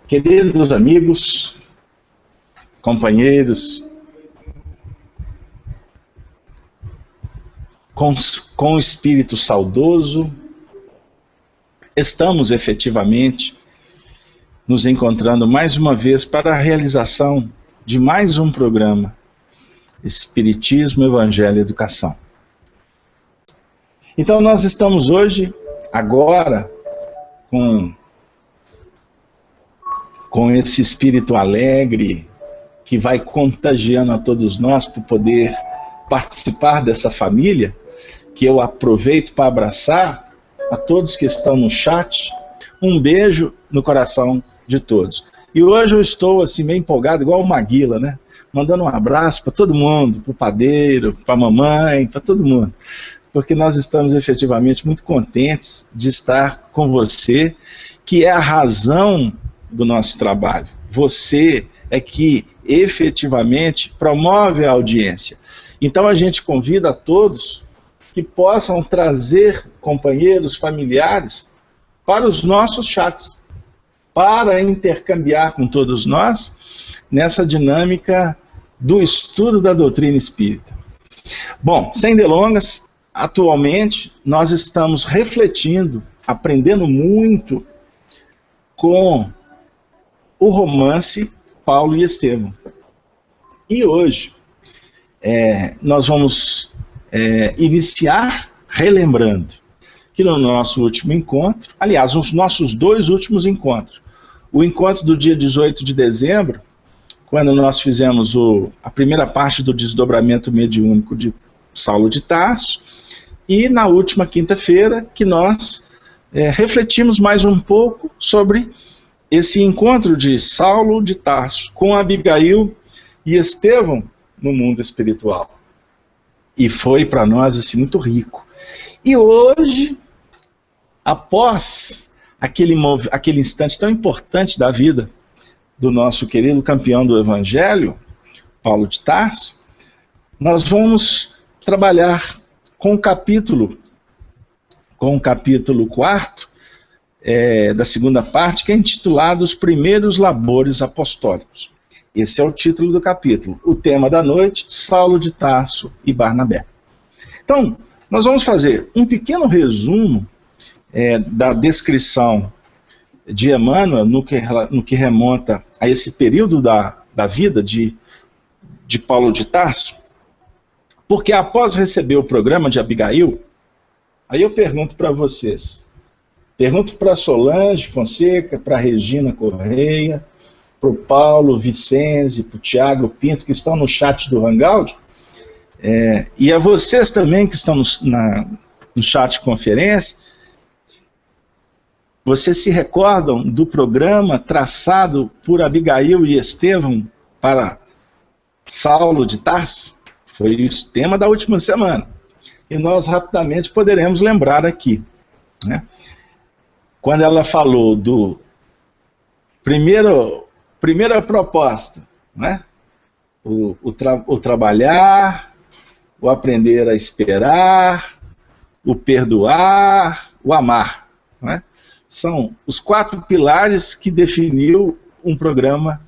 Queridos amigos, companheiros, com o espírito saudoso, estamos efetivamente nos encontrando mais uma vez para a realização de mais um programa Espiritismo, Evangelho e Educação. Então nós estamos hoje, agora, com esse espírito alegre que vai contagiando a todos nós para poder participar dessa família, que eu aproveito para abraçar a todos que estão no chat. Um beijo no coração de todos. E hoje eu estou assim meio empolgado, igual o Maguila, né? Mandando um abraço para todo mundo, para o padeiro, para a mamãe, para todo mundo. Porque nós estamos efetivamente muito contentes de estar com você, que é a razão do nosso trabalho. Você é que efetivamente promove a audiência. Então a gente convida a todos que possam trazer companheiros, familiares para os nossos chats, para intercambiar com todos nós nessa dinâmica do estudo da doutrina espírita. Bom, sem delongas, atualmente nós estamos refletindo, aprendendo muito com o romance Paulo e Estevão. E hoje nós vamos iniciar relembrando que no nosso último encontro, aliás, os nossos dois últimos encontros, o encontro do dia 18 de dezembro, quando nós fizemos a primeira parte do desdobramento mediúnico de Saulo de Tarso, e na última quinta-feira que nós refletimos mais um pouco sobre esse encontro de Saulo de Tarso com Abigail e Estevão no mundo espiritual. E foi para nós assim, muito rico. E hoje, após aquele instante tão importante da vida do nosso querido campeão do Evangelho, Paulo de Tarso, nós vamos trabalhar com o capítulo 4, da segunda parte, que é intitulado Os Primeiros Labores Apostólicos. Esse é o título do capítulo. O tema da noite, Saulo de Tarso e Barnabé. Então, nós vamos fazer um pequeno resumo da descrição de Emmanuel no que remonta a esse período da vida de Paulo de Tarso, porque após receber o programa de Abigail, aí eu pergunto para vocês, pergunto para Solange Fonseca, para Regina Correia, para o Paulo Vicenzi, para o Tiago Pinto, que estão no chat do Hangout, e a vocês também que estão no chat de conferência. Vocês se recordam do programa traçado por Abigail e Estevão para Saulo de Tarso? Foi o tema da última semana. E nós rapidamente poderemos lembrar aqui, né? Quando ela falou do primeira proposta, né? O trabalhar, o aprender a esperar, o perdoar, o amar, né? São os 4 pilares que definiu um programa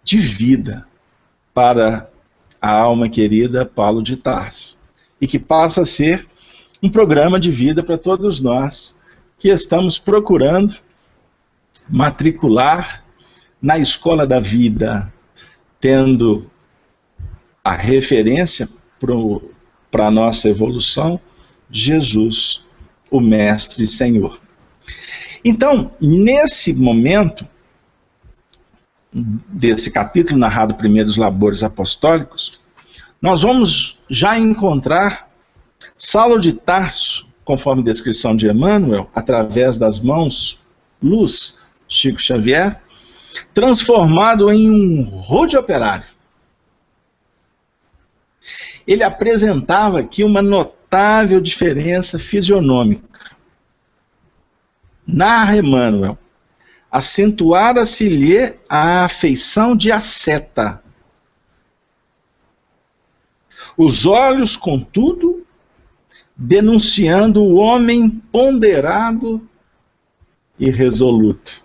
de vida para a alma querida Paulo de Tarso, e que passa a ser um programa de vida para todos nós que estamos procurando matricular na escola da vida, tendo a referência para a nossa evolução, Jesus, o Mestre e Senhor. Então, nesse momento desse capítulo narrado Primeiros Labores Apostólicos, nós vamos já encontrar Saulo de Tarso, conforme descrição de Emmanuel, através das mãos luz Chico Xavier, transformado em um rude operário. Ele apresentava aqui uma notável diferença fisionômica. Narra Emmanuel, acentuara-se-lhe a afeição de asceta. Os olhos, contudo, denunciando o homem ponderado e resoluto.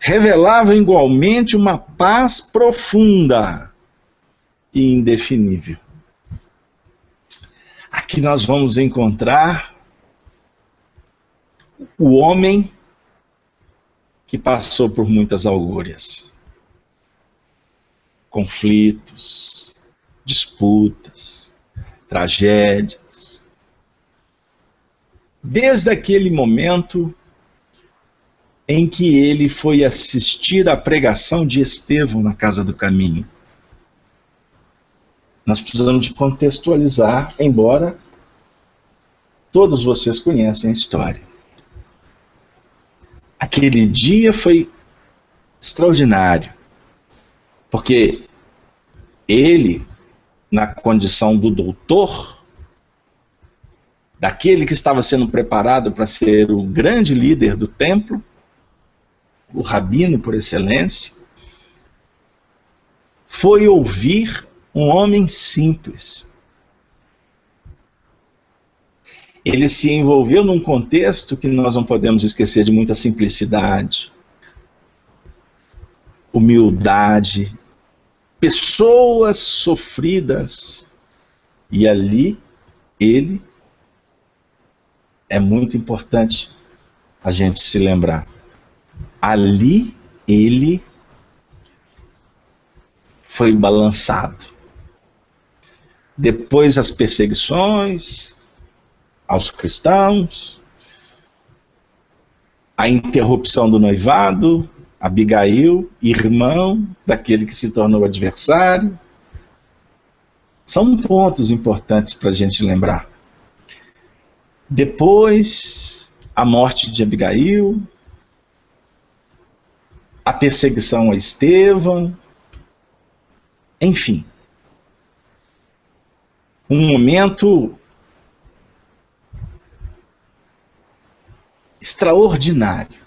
revelava igualmente uma paz profunda e indefinível. Aqui nós vamos encontrar o homem que passou por muitas algúrias, conflitos, disputas, tragédias. Desde aquele momento em que ele foi assistir à pregação de Estevão na Casa do Caminho. Nós precisamos de contextualizar, embora todos vocês conhecem a história. Aquele dia foi extraordinário, porque ele, na condição do doutor, daquele que estava sendo preparado para ser o grande líder do templo, o rabino por excelência, foi ouvir um homem simples. Ele se envolveu num contexto que nós não podemos esquecer de muita simplicidade, humildade, pessoas sofridas. E ali, ele, é muito importante a gente se lembrar. Ali, ele foi balançado. Depois as perseguições aos cristãos, a interrupção do noivado, Abigail, irmão daquele que se tornou adversário. São pontos importantes para a gente lembrar. Depois, a morte de Abigail, a perseguição a Estevão, enfim. Um momento extraordinário,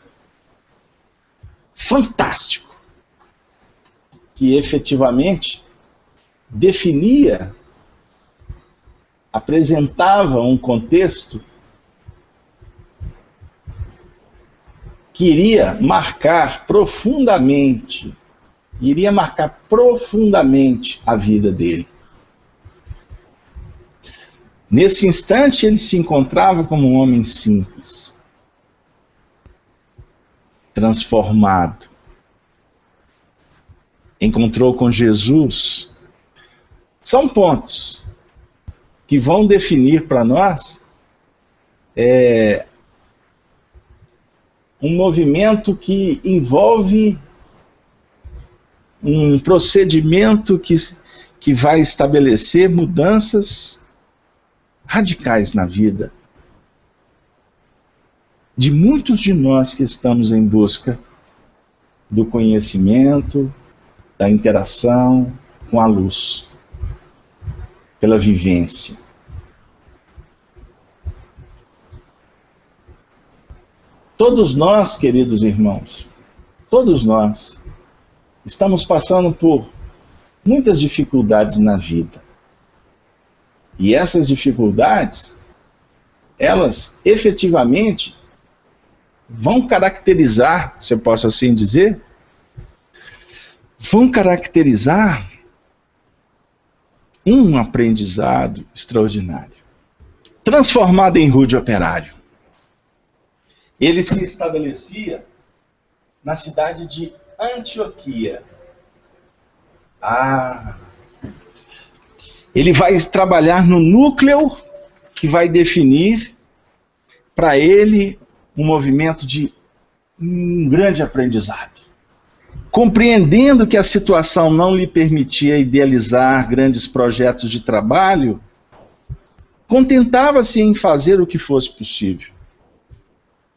fantástico, que efetivamente definia, apresentava um contexto que iria marcar profundamente a vida dele. Nesse instante ele se encontrava como um homem simples, transformado. Encontrou com Jesus. São pontos que vão definir para nós um movimento que envolve um procedimento que vai estabelecer mudanças radicais na vida de muitos de nós que estamos em busca do conhecimento, da interação com a luz, pela vivência. Todos nós, queridos irmãos, todos nós estamos passando por muitas dificuldades na vida. E essas dificuldades, elas efetivamente vão caracterizar, se eu posso assim dizer, vão caracterizar um aprendizado extraordinário. Transformado em rude operário. Ele se estabelecia na cidade de Antioquia. Ele vai trabalhar no núcleo que vai definir para ele um movimento de um grande aprendizado. Compreendendo que a situação não lhe permitia idealizar grandes projetos de trabalho, contentava-se em fazer o que fosse possível.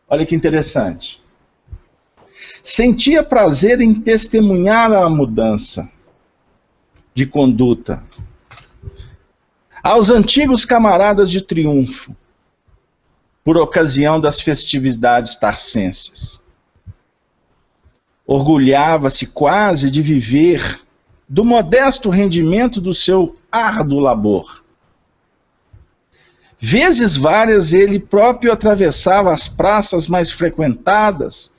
Olha que interessante. Sentia prazer em testemunhar a mudança de conduta aos antigos camaradas de triunfo, por ocasião das festividades tarcenses. Orgulhava-se quase de viver do modesto rendimento do seu árduo labor. Vezes várias ele próprio atravessava as praças mais frequentadas,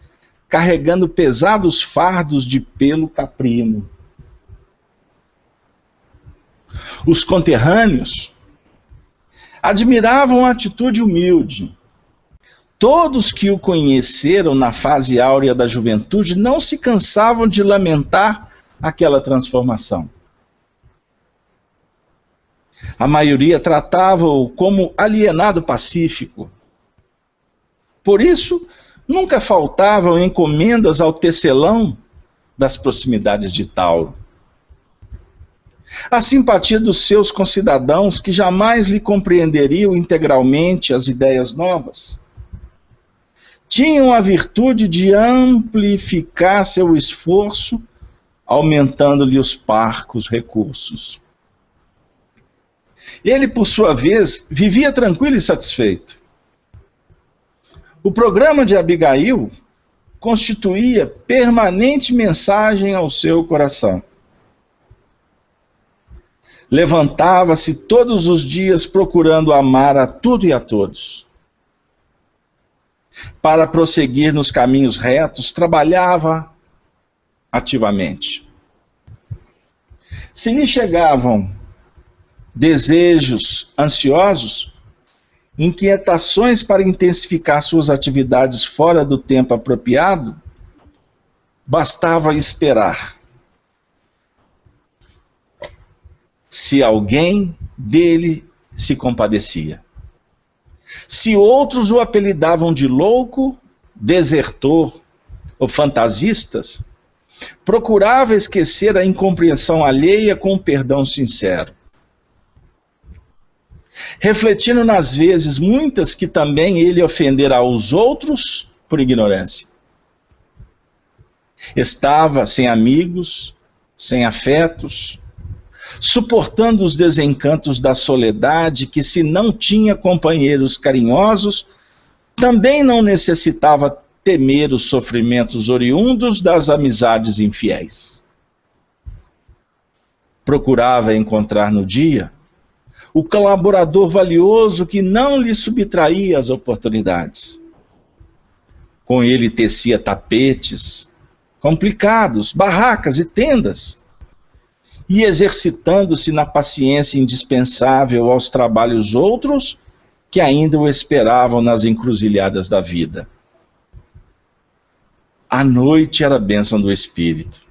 carregando pesados fardos de pelo caprino. Os conterrâneos admiravam a atitude humilde. Todos que o conheceram na fase áurea da juventude não se cansavam de lamentar aquela transformação. A maioria tratava-o como alienado pacífico. Por isso, nunca faltavam encomendas ao tecelão das proximidades de Tauro. A simpatia dos seus concidadãos, que jamais lhe compreenderiam integralmente as ideias novas, tinham a virtude de amplificar seu esforço, aumentando-lhe os parcos recursos. Ele, por sua vez, vivia tranquilo e satisfeito. O programa de Abigail constituía permanente mensagem ao seu coração. Levantava-se todos os dias procurando amar a tudo e a todos. Para prosseguir nos caminhos retos, trabalhava ativamente. Se lhe chegavam desejos ansiosos, inquietações para intensificar suas atividades fora do tempo apropriado, bastava esperar. Se alguém dele se compadecia. Se outros o apelidavam de louco, desertor ou fantasistas, procurava esquecer a incompreensão alheia com um perdão sincero. Refletindo nas vezes muitas que também ele ofendera aos outros por ignorância. Estava sem amigos, sem afetos, suportando os desencantos da soledade, que se não tinha companheiros carinhosos, também não necessitava temer os sofrimentos oriundos das amizades infiéis. Procurava encontrar no dia o colaborador valioso que não lhe subtraía as oportunidades. Com ele tecia tapetes complicados, barracas e tendas, e exercitando-se na paciência indispensável aos trabalhos outros que ainda o esperavam nas encruzilhadas da vida. A noite era a bênção do espírito.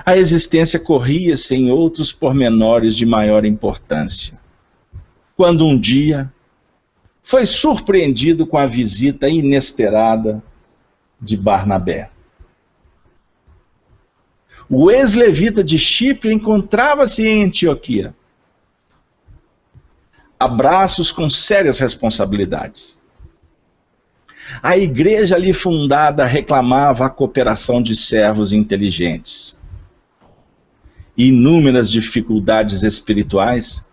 A existência corria-se em outros pormenores de maior importância. Quando um dia foi surpreendido com a visita inesperada de Barnabé. O ex-levita de Chipre encontrava-se em Antioquia. A braços com sérias responsabilidades. A igreja ali fundada reclamava a cooperação de servos inteligentes. Inúmeras dificuldades espirituais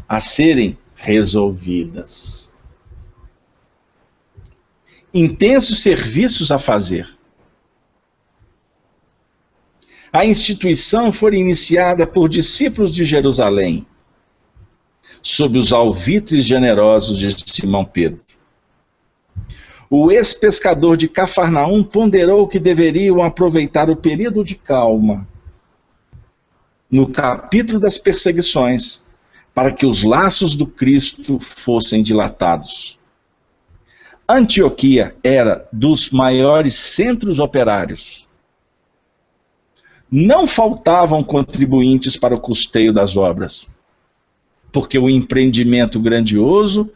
a serem resolvidas. Intensos serviços a fazer. A instituição foi iniciada por discípulos de Jerusalém, sob os alvitres generosos de Simão Pedro. O ex-pescador de Cafarnaum ponderou que deveriam aproveitar o período de calma no capítulo das perseguições, para que os laços do Cristo fossem dilatados. Antioquia era dos maiores centros operários. Não faltavam contribuintes para o custeio das obras, porque o empreendimento grandioso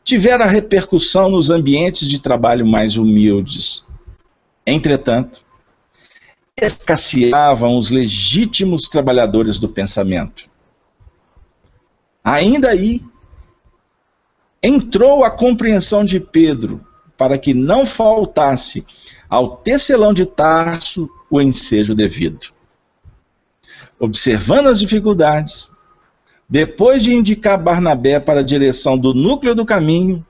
tivera repercussão nos ambientes de trabalho mais humildes. Entretanto, escasseavam os legítimos trabalhadores do pensamento. Ainda aí, entrou a compreensão de Pedro, para que não faltasse ao tecelão de Tarso o ensejo devido. Observando as dificuldades, depois de indicar Barnabé para a direção do núcleo do caminho,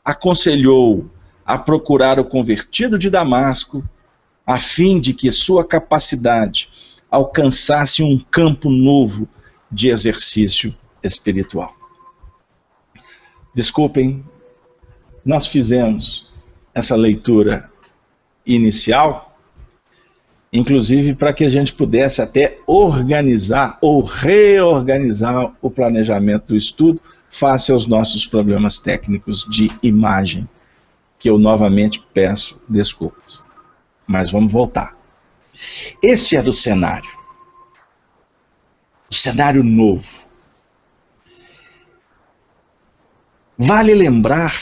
aconselhou a procurar o convertido de Damasco, a fim de que sua capacidade alcançasse um campo novo de exercício espiritual. Desculpem, nós fizemos essa leitura inicial, inclusive para que a gente pudesse até organizar ou reorganizar o planejamento do estudo face aos nossos problemas técnicos de imagem, que eu novamente peço desculpas. Mas vamos voltar. Este era o cenário novo. Vale lembrar,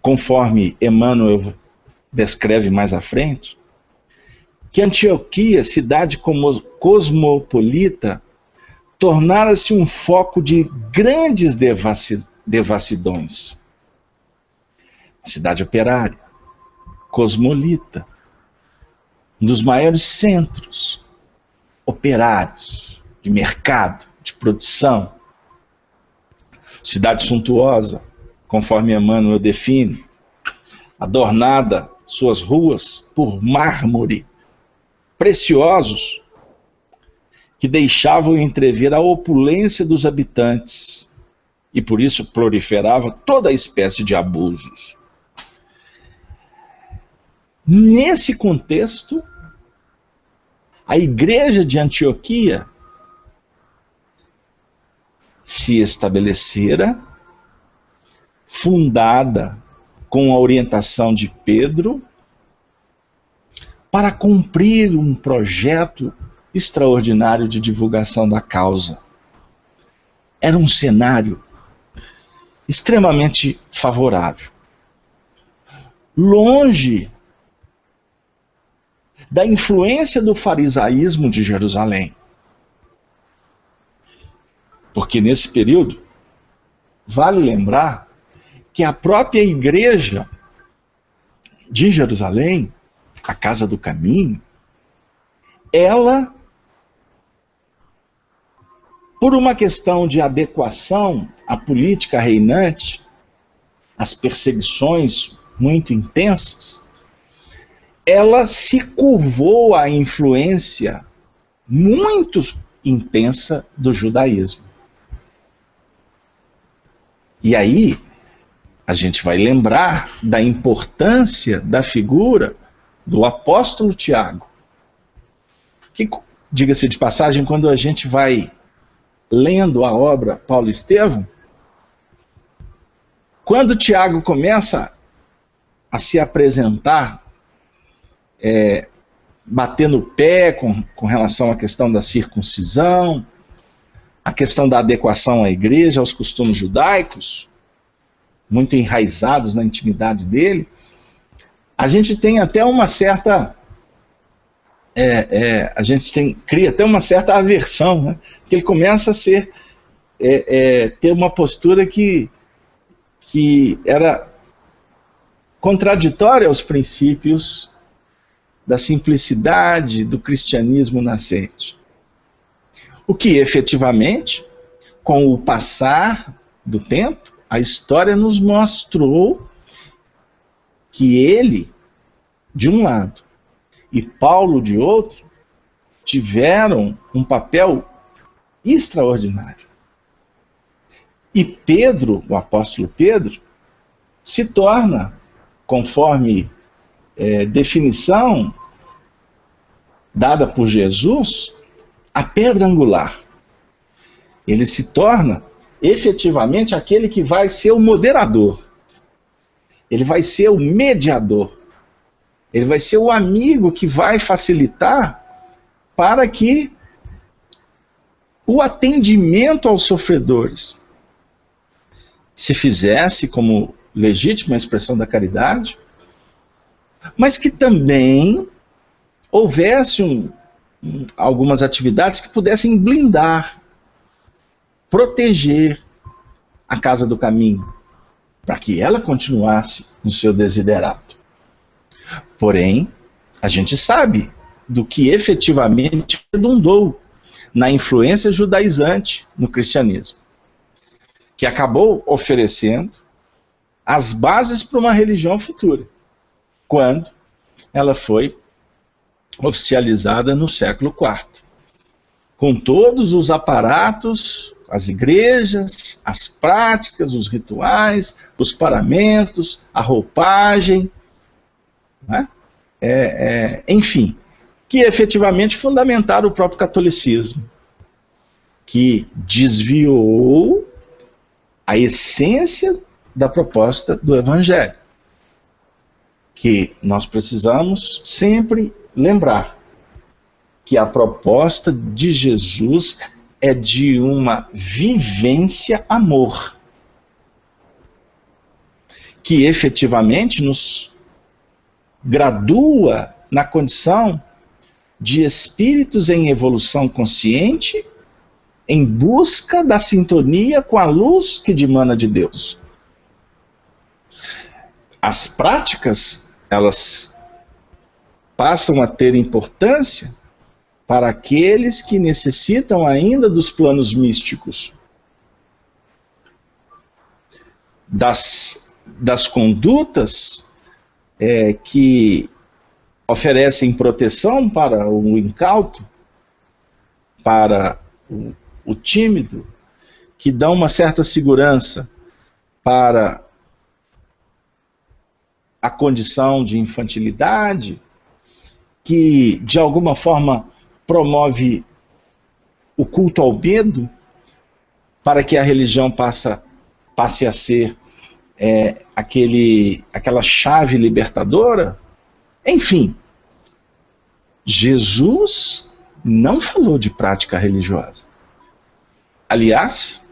conforme Emmanuel descreve mais à frente, que Antioquia, cidade cosmopolita, tornara-se um foco de grandes devassidões. Cidade operária, cosmopolita, um dos maiores centros operários de mercado, de produção. Cidade suntuosa, conforme Emmanuel define, adornada suas ruas por mármore preciosos que deixavam entrever a opulência dos habitantes e por isso proliferava toda a espécie de abusos. Nesse contexto, a igreja de Antioquia se estabelecera, fundada com a orientação de Pedro, para cumprir um projeto extraordinário de divulgação da causa. Era um cenário extremamente favorável. Longe da influência do farisaísmo de Jerusalém. Porque nesse período, vale lembrar que a própria igreja de Jerusalém, a Casa do Caminho, ela, por uma questão de adequação à política reinante, às perseguições muito intensas, ela se curvou à influência muito intensa do judaísmo. E aí, a gente vai lembrar da importância da figura do apóstolo Tiago. Que, diga-se de passagem, quando a gente vai lendo a obra Paulo e Estevão, quando Tiago começa a se apresentar, batendo o pé com relação à questão da circuncisão, a questão da adequação à igreja, aos costumes judaicos, muito enraizados na intimidade dele, a gente tem até uma certa... cria até uma certa aversão, né? Porque ele começa a ter uma postura que era contraditória aos princípios da simplicidade do cristianismo nascente. O que efetivamente, com o passar do tempo, a história nos mostrou que ele, de um lado, e Paulo, de outro, tiveram um papel extraordinário. E Pedro, o apóstolo Pedro, se torna, conforme definição dada por Jesus, a pedra angular. Ele se torna efetivamente aquele que vai ser o moderador. Ele vai ser o mediador. Ele vai ser o amigo que vai facilitar para que o atendimento aos sofredores se fizesse como legítima expressão da caridade, mas que também houvesse algumas atividades que pudessem blindar, proteger a Casa do Caminho, para que ela continuasse no seu desiderato. Porém, a gente sabe do que efetivamente redundou na influência judaizante no cristianismo, que acabou oferecendo as bases para uma religião futura, quando ela foi oficializada no século IV, com todos os aparatos, as igrejas, as práticas, os rituais, os paramentos, a roupagem, né? Enfim, que efetivamente fundamentaram o próprio catolicismo, que desviou a essência da proposta do Evangelho, que nós precisamos sempre lembrar que a proposta de Jesus é de uma vivência amor, que efetivamente nos gradua na condição de espíritos em evolução consciente, em busca da sintonia com a luz que dimana de Deus. As práticas, elas passam a ter importância para aqueles que necessitam ainda dos planos místicos, das condutas que oferecem proteção para o incauto, para o tímido, que dão uma certa segurança para a condição de infantilidade, que de alguma forma promove o culto ao medo, para que a religião passe a ser aquela chave libertadora. Enfim, Jesus não falou de prática religiosa. Aliás,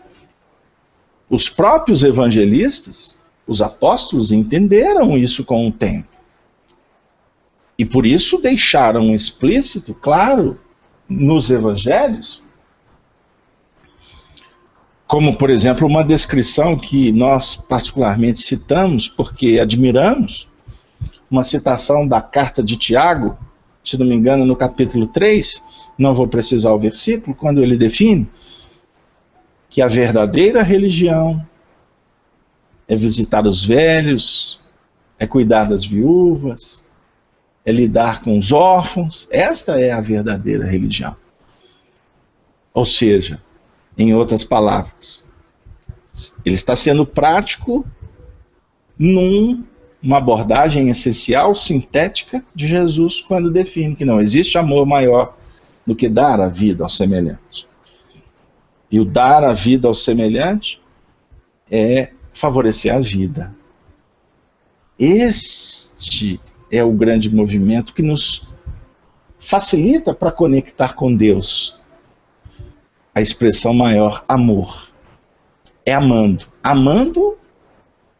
os próprios evangelistas, os apóstolos, entenderam isso com o tempo. E por isso deixaram explícito, claro, nos evangelhos, como, por exemplo, uma descrição que nós particularmente citamos, porque admiramos, uma citação da carta de Tiago, se não me engano, no capítulo 3, não vou precisar o versículo, quando ele define que a verdadeira religião é visitar os velhos, é cuidar das viúvas, é lidar com os órfãos. Esta é a verdadeira religião. Ou seja, em outras palavras, ele está sendo prático numa abordagem essencial, sintética de Jesus, quando define que não existe amor maior do que dar a vida ao semelhante. E o dar a vida ao semelhante é favorecer a vida. Este é o grande movimento que nos facilita para conectar com Deus. A expressão maior, amor. É amando.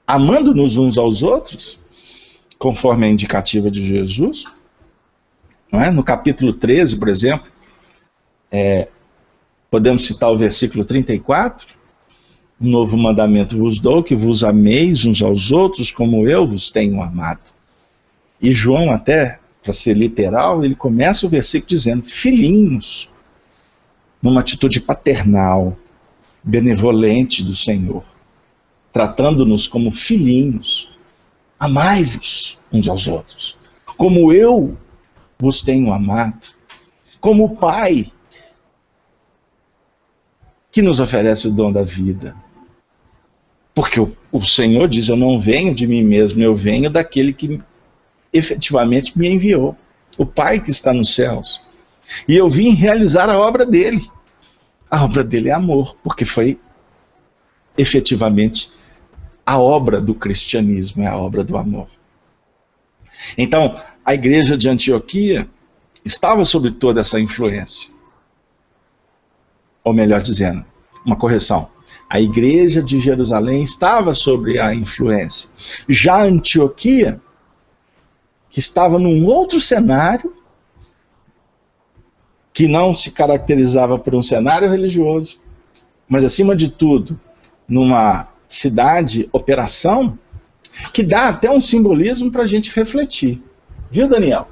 Amando-nos uns aos outros, conforme a indicativa de Jesus. Não é? No capítulo 13, por exemplo, podemos citar o versículo 34. Um novo mandamento vos dou, que vos ameis uns aos outros como eu vos tenho amado. E João, até, para ser literal, ele começa o versículo dizendo, filhinhos, numa atitude paternal, benevolente do Senhor, tratando-nos como filhinhos. Amai-vos uns aos outros, como eu vos tenho amado, como o Pai que nos oferece o dom da vida. Porque o Senhor diz, eu não venho de mim mesmo, eu venho daquele que efetivamente me enviou, o Pai que está nos céus. E eu vim realizar a obra dele. A obra dele é amor, porque foi efetivamente a obra do cristianismo, é a obra do amor. Então, a igreja de Antioquia estava sob toda essa influência. Ou melhor dizendo, uma correção. A igreja de Jerusalém estava sob a influência. Já Antioquia, que estava num outro cenário, que não se caracterizava por um cenário religioso, mas acima de tudo, numa cidade operação, que dá até um simbolismo para a gente refletir. Viu, Daniel?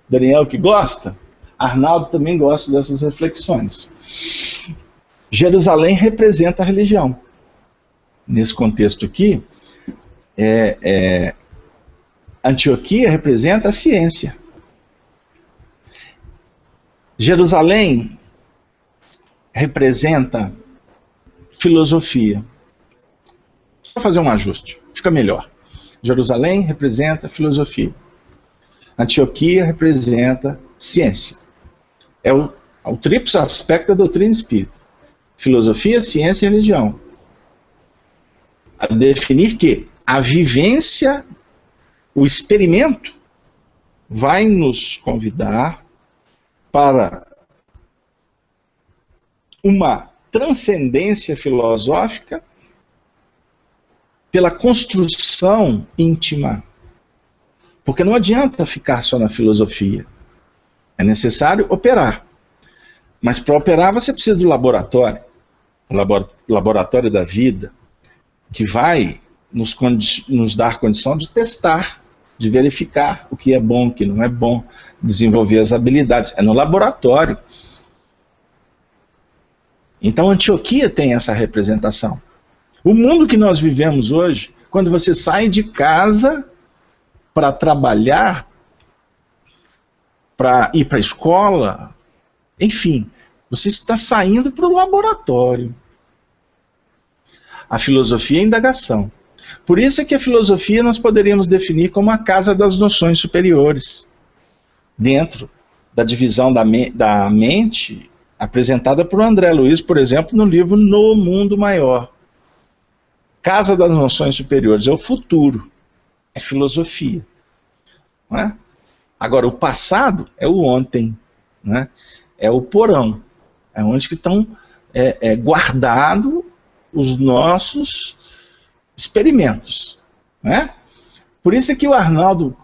Daniel que gosta? Arnaldo também gosta dessas reflexões. Jerusalém representa a religião. Nesse contexto aqui, Antioquia representa a ciência. Jerusalém representa filosofia. Vou fazer um ajuste, fica melhor. Jerusalém representa filosofia. Antioquia representa ciência. É o tríplice aspecto da doutrina espírita. Filosofia, ciência e religião. A definir que a vivência, o experimento, vai nos convidar para uma transcendência filosófica pela construção íntima. Porque não adianta ficar só na filosofia. É necessário operar. Mas para operar você precisa do laboratório. O laboratório da vida, que vai nos dar condição de testar, de verificar o que é bom, o que não é bom, desenvolver as habilidades. É no laboratório. Então Antioquia tem essa representação. O mundo que nós vivemos hoje, quando você sai de casa para trabalhar, para ir para a escola, enfim, você está saindo para o laboratório. A filosofia é indagação. Por isso é que a filosofia nós poderíamos definir como a casa das noções superiores, dentro da divisão da mente apresentada por André Luiz, por exemplo, no livro No Mundo Maior. Casa das noções superiores é o futuro, é filosofia. Não é? Agora, o passado é o ontem, né? É o porão, é onde que estão guardados os nossos experimentos. Né? Por isso é que o Arnaldo,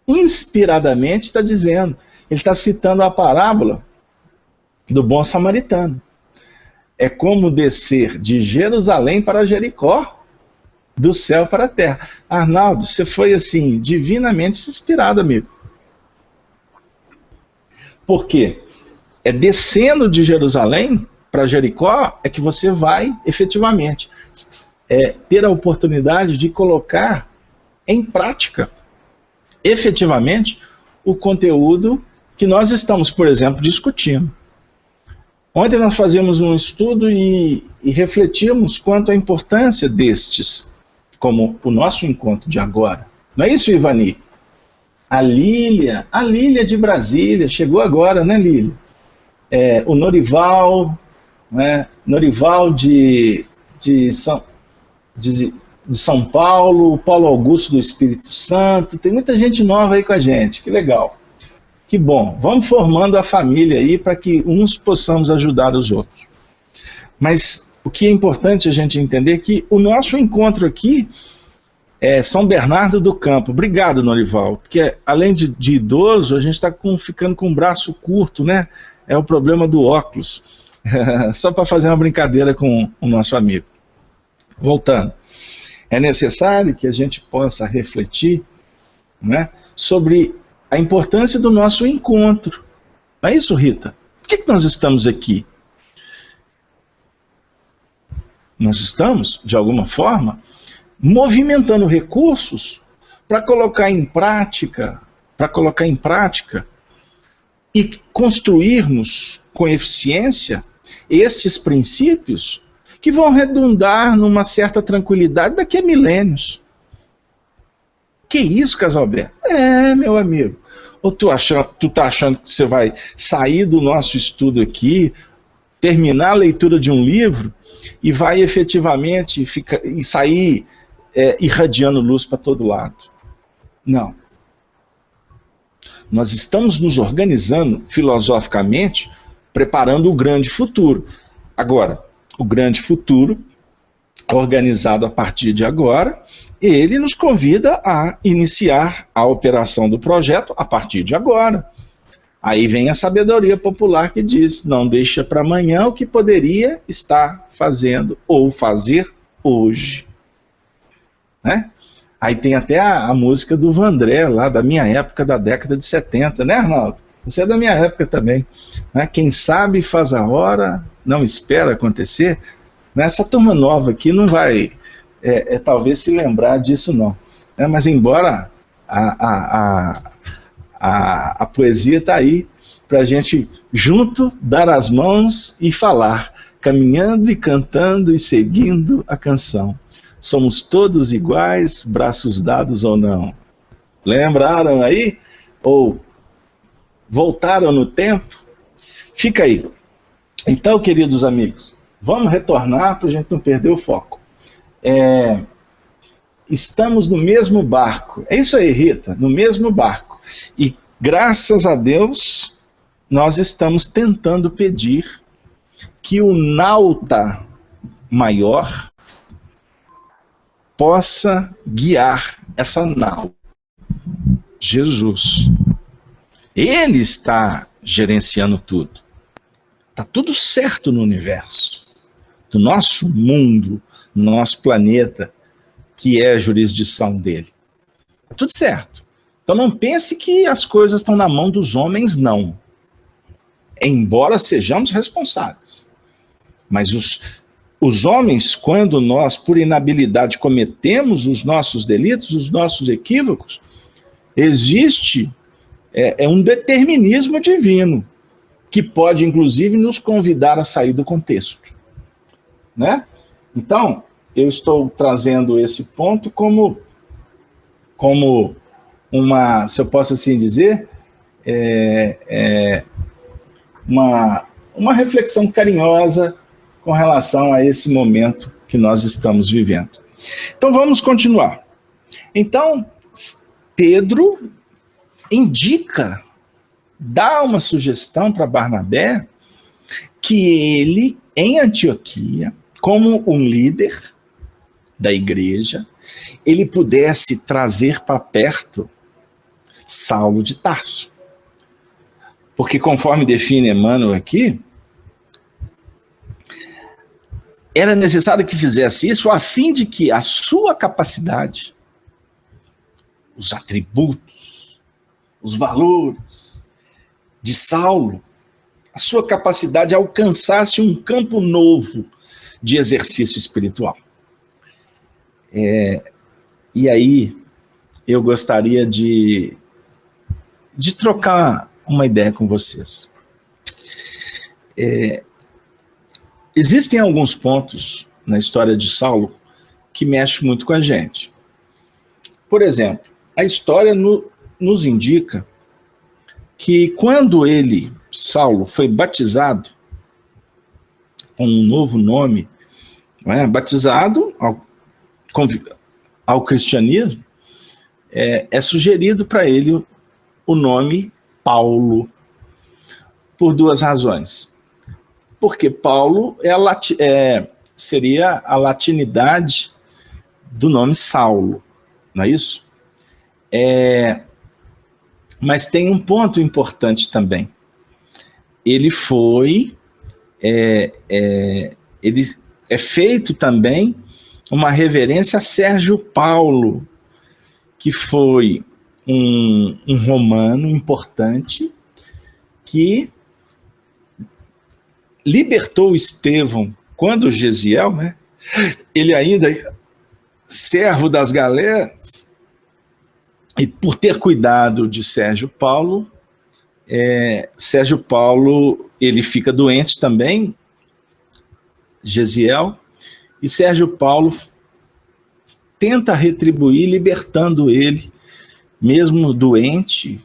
inspiradamente, está dizendo, ele está citando a parábola do bom samaritano. É como descer de Jerusalém para Jericó, do céu para a terra. Arnaldo, você foi assim, divinamente inspirado, amigo. Por quê? É descendo de Jerusalém para Jericó é que você vai efetivamente ter a oportunidade de colocar em prática, efetivamente, o conteúdo que nós estamos, por exemplo, discutindo. Ontem nós fazíamos um estudo e refletimos quanto à importância destes, como o nosso encontro de agora. Não é isso, Ivani? A Lília de Brasília, chegou agora, né, Lília? O Norival, né? Norival de São Paulo, o Paulo Augusto do Espírito Santo, tem muita gente nova aí com a gente, que legal. Que bom, vamos formando a família aí para que uns possamos ajudar os outros. Mas o que é importante a gente entender é que o nosso encontro aqui é São Bernardo do Campo. Obrigado, Norival, porque além de idoso, a gente está ficando com o braço curto, né? É o problema do óculos. Só para fazer uma brincadeira com o nosso amigo. Voltando. É necessário que a gente possa refletir, né, sobre a importância do nosso encontro. Não é isso, Rita? Por que nós estamos aqui? Nós estamos, de alguma forma, movimentando recursos para colocar em prática e construirmos com eficiência estes princípios que vão redundar numa certa tranquilidade daqui a milênios. Que isso, Casalberto? Meu amigo. Ou tu tá achando que você vai sair do nosso estudo aqui, terminar a leitura de um livro e vai efetivamente sair irradiando luz para todo lado? Não. Nós estamos nos organizando filosoficamente, preparando o grande futuro. Agora, o grande futuro, organizado a partir de agora, ele nos convida a iniciar a operação do projeto a partir de agora. Aí vem a sabedoria popular que diz, não deixa para amanhã o que poderia estar fazendo ou fazer hoje. Né? Aí tem até a música do Vandré, lá da minha época, da década de 70, né, Arnaldo? Isso é da minha época também. Né? Quem sabe faz a hora, não espera acontecer. Né? Essa turma nova aqui não vai, talvez, se lembrar disso, não. Né? Mas embora a poesia está aí para a gente, junto, dar as mãos e falar, caminhando e cantando e seguindo a canção. Somos todos iguais, braços dados ou não. Lembraram aí? Ou voltaram no tempo? Fica aí. Então, queridos amigos, vamos retornar para a gente não perder o foco. Estamos no mesmo barco. É isso aí, Rita, no mesmo barco. E graças a Deus, nós estamos tentando pedir que o nauta maior possa guiar essa nau. Jesus. Ele está gerenciando tudo. Está tudo certo no universo. Do nosso mundo, no nosso planeta, que é a jurisdição dele. Está tudo certo. Então não pense que as coisas estão na mão dos homens, não. Embora sejamos responsáveis. Mas os homens, quando nós, por inabilidade, cometemos os nossos delitos, os nossos equívocos, existe um determinismo divino, que pode, inclusive, nos convidar a sair do contexto. Né? Então, eu estou trazendo esse ponto como uma, se eu posso assim dizer, uma reflexão carinhosa com relação a esse momento que nós estamos vivendo. Então vamos continuar. Então, Pedro indica, dá uma sugestão para Barnabé que ele, em Antioquia, como um líder da igreja, ele pudesse trazer para perto Saulo de Tarso. Porque, conforme define Emmanuel aqui, era necessário que fizesse isso a fim de que a sua capacidade, os atributos, os valores de Saulo, a sua capacidade alcançasse um campo novo de exercício espiritual. E aí eu gostaria de trocar uma ideia com vocês. Existem alguns pontos na história de Saulo que mexem muito com a gente. Por exemplo, a história nos indica que quando Saulo, foi batizado com um novo nome, batizado ao cristianismo, é sugerido para ele o nome Paulo, por duas razões. Porque Paulo seria a latinidade do nome Saulo, não é isso? Mas tem um ponto importante também. Ele é feito também uma reverência a Sérgio Paulo, que foi um romano importante que libertou Estevão quando Gesiel, ele ainda servo das galeras, e por ter cuidado de Sérgio Paulo, ele fica doente também, Gesiel, e Sérgio Paulo tenta retribuir, libertando ele, mesmo doente,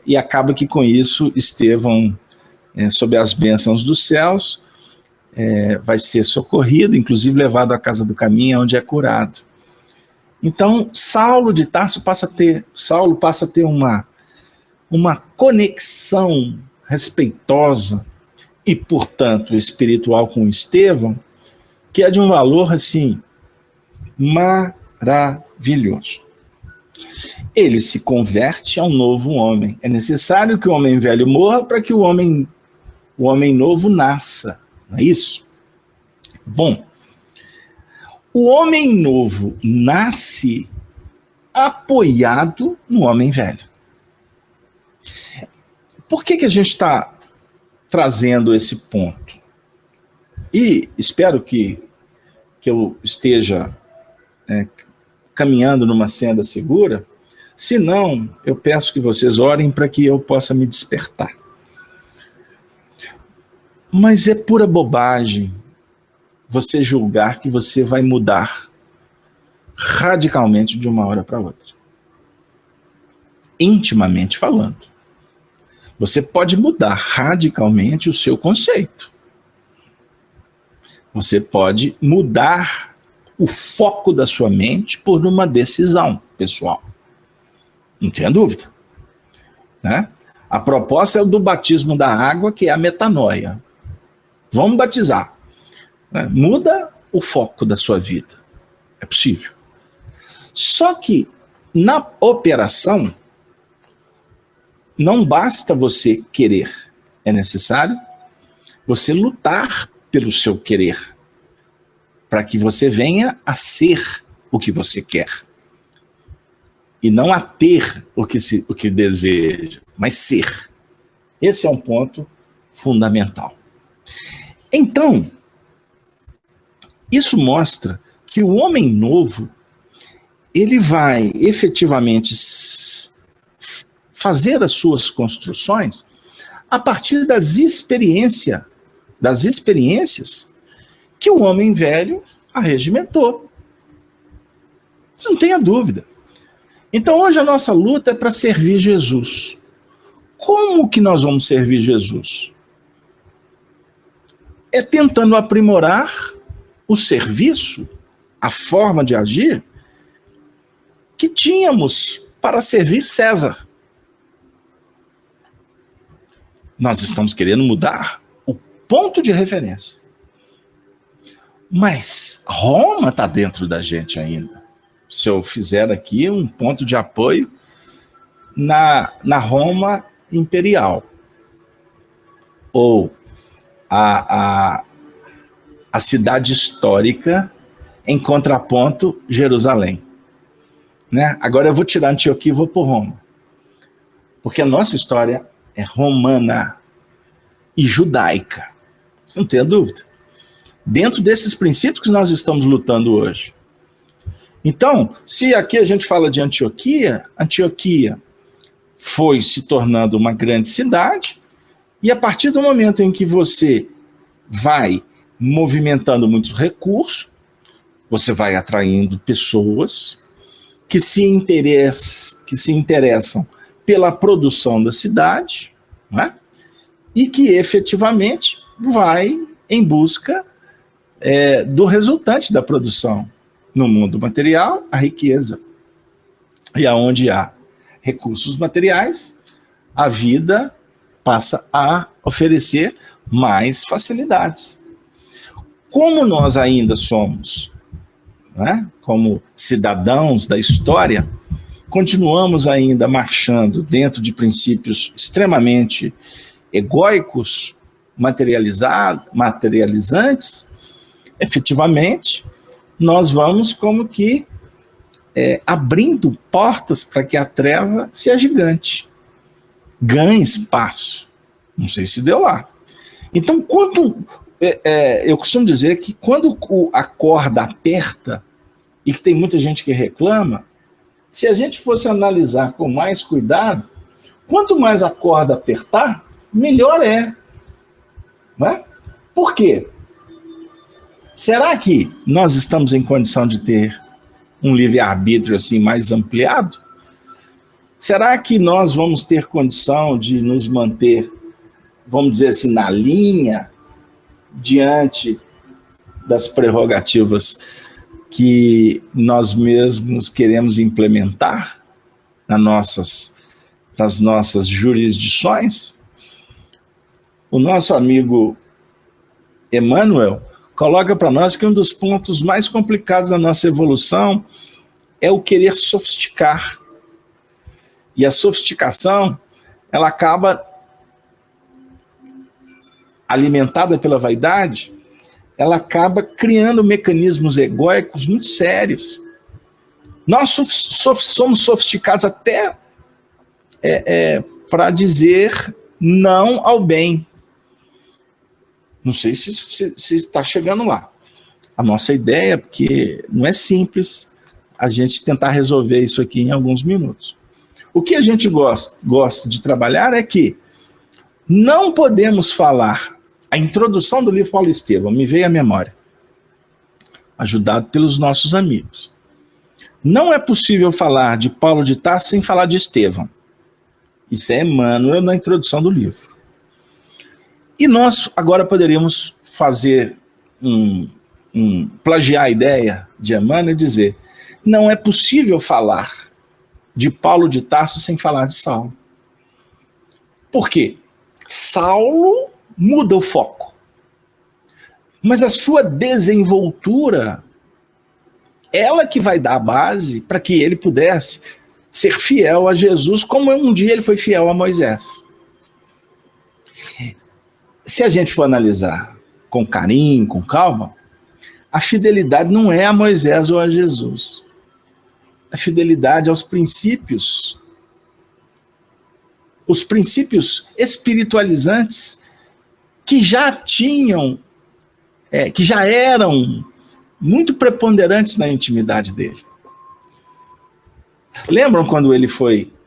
e acaba que com isso Estevão, sob as bênçãos dos céus, vai ser socorrido, inclusive levado à casa do caminho, onde é curado. Então, Saulo de Tarso passa a ter uma conexão respeitosa e, portanto, espiritual com Estevão, que é de um valor, assim, maravilhoso. Ele se converte a um novo homem. É necessário que o homem velho morra para que o homem novo nasça. Não é isso? Bom, o homem novo nasce apoiado no homem velho. Por que a gente está trazendo esse ponto? E espero que eu esteja caminhando numa senda segura. Se não, eu peço que vocês orem para que eu possa me despertar. Mas é pura bobagem você julgar que você vai mudar radicalmente de uma hora para outra. intimamente falando. Você pode mudar radicalmente o seu conceito. Você pode mudar o foco da sua mente por uma decisão pessoal. Não tenha dúvida. Né? A proposta é o do batismo da água, que é a metanoia. Vamos batizar. Né? Muda o foco da sua vida. É possível. Só que na operação, não basta você querer. É necessário você lutar pelo seu querer, para que você venha a ser o que você quer. E não a ter o que deseja, mas ser. Esse é um ponto fundamental. Então, isso mostra que o homem novo, ele vai efetivamente fazer as suas construções a partir das experiências que o homem velho arregimentou. Você não tenha dúvida. Então hoje a nossa luta é para servir Jesus. Como que nós vamos servir Jesus? É tentando aprimorar o serviço, a forma de agir que tínhamos para servir César. Nós estamos querendo mudar o ponto de referência. Mas Roma está dentro da gente ainda. Se eu fizer aqui um ponto de apoio na Roma imperial, ou a cidade histórica em contraponto Jerusalém. Né? Agora eu vou tirar Antioquia e vou por Roma. Porque a nossa história é romana e judaica. Você não tem a dúvida. Dentro desses princípios que nós estamos lutando hoje. Então, se aqui a gente fala de Antioquia, Antioquia foi se tornando uma grande cidade, e a partir do momento em que você vai movimentando muitos recursos, você vai atraindo pessoas que se interessam pela produção da cidade, né? E que efetivamente vai em busca do resultante da produção. No mundo material, a riqueza. E aonde há recursos materiais, a vida passa a oferecer mais facilidades. Como nós ainda somos, né, como cidadãos da história, continuamos ainda marchando dentro de princípios extremamente egóicos, materializantes, efetivamente, nós vamos como que abrindo portas para que a treva se agigante, ganhe espaço. Não sei se deu lá. Então, eu costumo dizer que quando a corda aperta, e que tem muita gente que reclama, se a gente fosse analisar com mais cuidado, quanto mais a corda apertar, melhor é. Não é? Por quê? Será que nós estamos em condição de ter um livre-arbítrio assim mais ampliado? Será que nós vamos ter condição de nos manter, vamos dizer assim, na linha, diante das prerrogativas que nós mesmos queremos implementar nas nossas jurisdições? O nosso amigo Emmanuel coloca para nós que um dos pontos mais complicados da nossa evolução é o querer sofisticar. E a sofisticação, ela acaba alimentada pela vaidade, ela acaba criando mecanismos egóicos muito sérios. Nós somos sofisticados até para dizer não ao bem. Não sei se está chegando lá. A nossa ideia, porque não é simples a gente tentar resolver isso aqui em alguns minutos. O que a gente gosta de trabalhar é que não podemos falar. A introdução do livro Paulo Estevão me veio à memória, ajudado pelos nossos amigos. Não é possível falar de Paulo de Tarso sem falar de Estevão. Isso é Emmanuel na introdução do livro. E nós agora poderíamos fazer plagiar a ideia de Emmanuel e dizer: não é possível falar de Paulo de Tarso sem falar de Saulo. Por quê? Saulo muda o foco, mas a sua desenvoltura, ela que vai dar a base para que ele pudesse ser fiel a Jesus, como um dia ele foi fiel a Moisés. Se a gente for analisar com carinho, com calma, a fidelidade não é a Moisés ou a Jesus. A fidelidade aos princípios, os princípios espiritualizantes que já tinham, que já eram muito preponderantes na intimidade dele. Lembram quando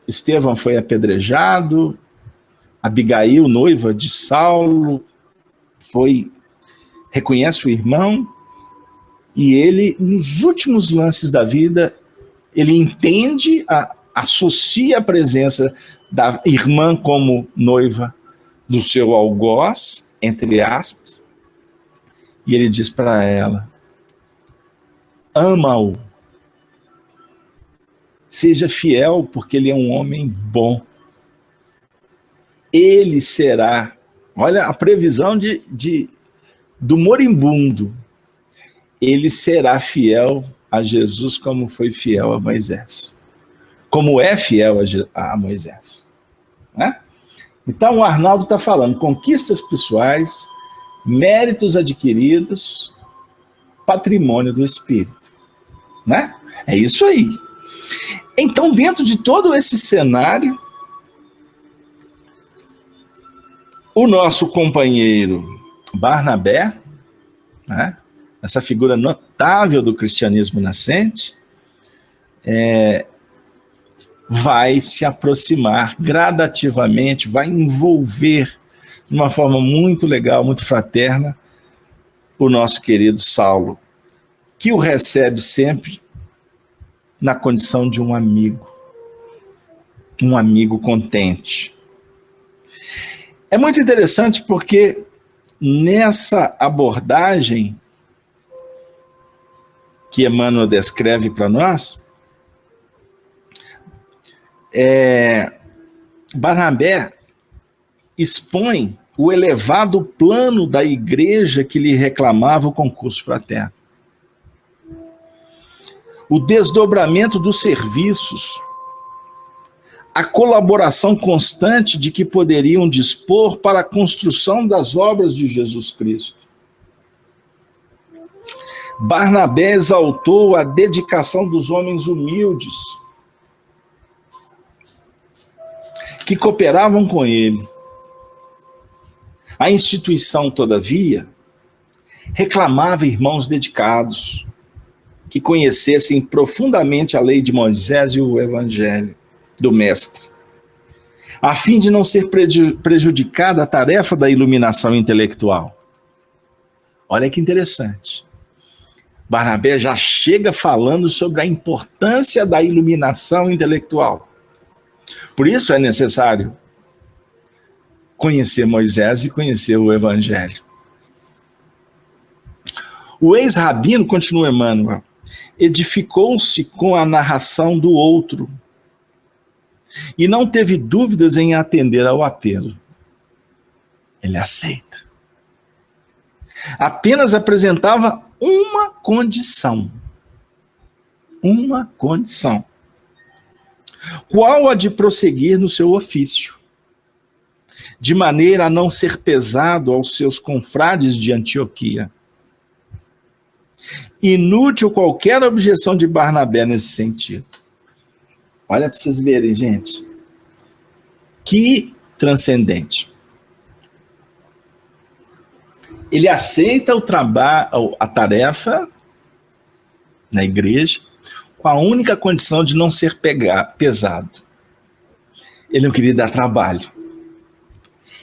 Estevão foi apedrejado, Abigail, noiva de Saulo, reconhece o irmão, e ele, nos últimos lances da vida, ele entende, associa a presença da irmã como noiva do seu algoz, entre aspas, e ele diz para ela: ama-o, seja fiel, porque ele é um homem bom. Ele será, olha a previsão do moribundo, ele será fiel a Jesus como foi fiel a Moisés, como é fiel a Moisés. Né? Então o Arnaldo está falando conquistas pessoais, méritos adquiridos, patrimônio do Espírito. Né? É isso aí. Então, dentro de todo esse cenário, o nosso companheiro Barnabé, né, essa figura notável do cristianismo nascente, vai se aproximar gradativamente, vai envolver de uma forma muito legal, muito fraterna, o nosso querido Saulo, que o recebe sempre na condição de um amigo contente. É muito interessante porque nessa abordagem que Emmanuel descreve para nós, Barnabé expõe o elevado plano da igreja que lhe reclamava o concurso fraterno. O desdobramento dos serviços, a colaboração constante de que poderiam dispor para a construção das obras de Jesus Cristo. Barnabé exaltou a dedicação dos homens humildes que cooperavam com ele. A instituição, todavia, reclamava irmãos dedicados que conhecessem profundamente a lei de Moisés e o evangelho do mestre, a fim de não ser prejudicada a tarefa da iluminação intelectual. Olha que interessante. Barnabé já chega falando sobre a importância da iluminação intelectual. Por isso é necessário conhecer Moisés e conhecer o evangelho. O ex-rabino, continua Emmanuel, edificou-se com a narração do outro e não teve dúvidas em atender ao apelo. Ele aceita. Apenas apresentava uma condição. Uma condição. Qual a de prosseguir no seu ofício, de maneira a não ser pesado aos seus confrades de Antioquia. Inútil qualquer objeção de Barnabé nesse sentido. Olha para vocês verem, gente. Que transcendente. Ele aceita a tarefa na igreja com a única condição de não ser pesado. Ele não queria dar trabalho.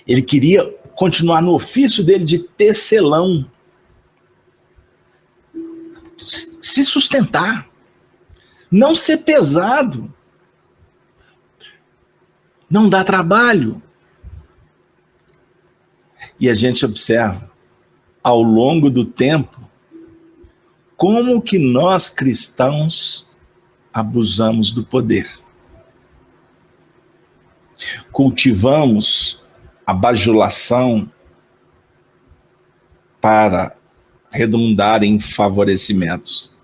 Ele queria continuar no ofício dele de tecelão. Se sustentar. Não ser pesado. Não dá trabalho. E a gente observa, ao longo do tempo, como que nós cristãos abusamos do poder. Cultivamos a bajulação para redundar em favorecimentos.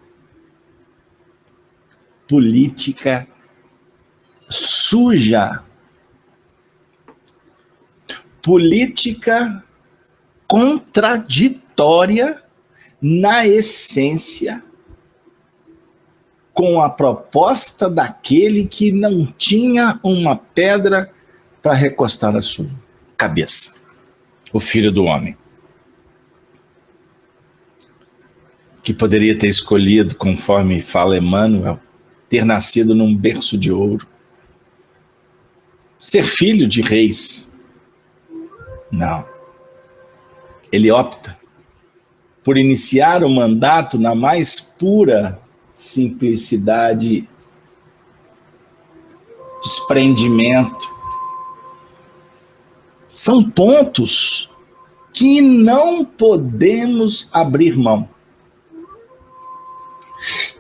Política suja. Política contraditória na essência com a proposta daquele que não tinha uma pedra para recostar a sua cabeça, o Filho do Homem, que poderia ter escolhido, conforme fala Emmanuel, ter nascido num berço de ouro, ser filho de reis. Não. Ele opta por iniciar o mandato na mais pura simplicidade, desprendimento. São pontos que não podemos abrir mão.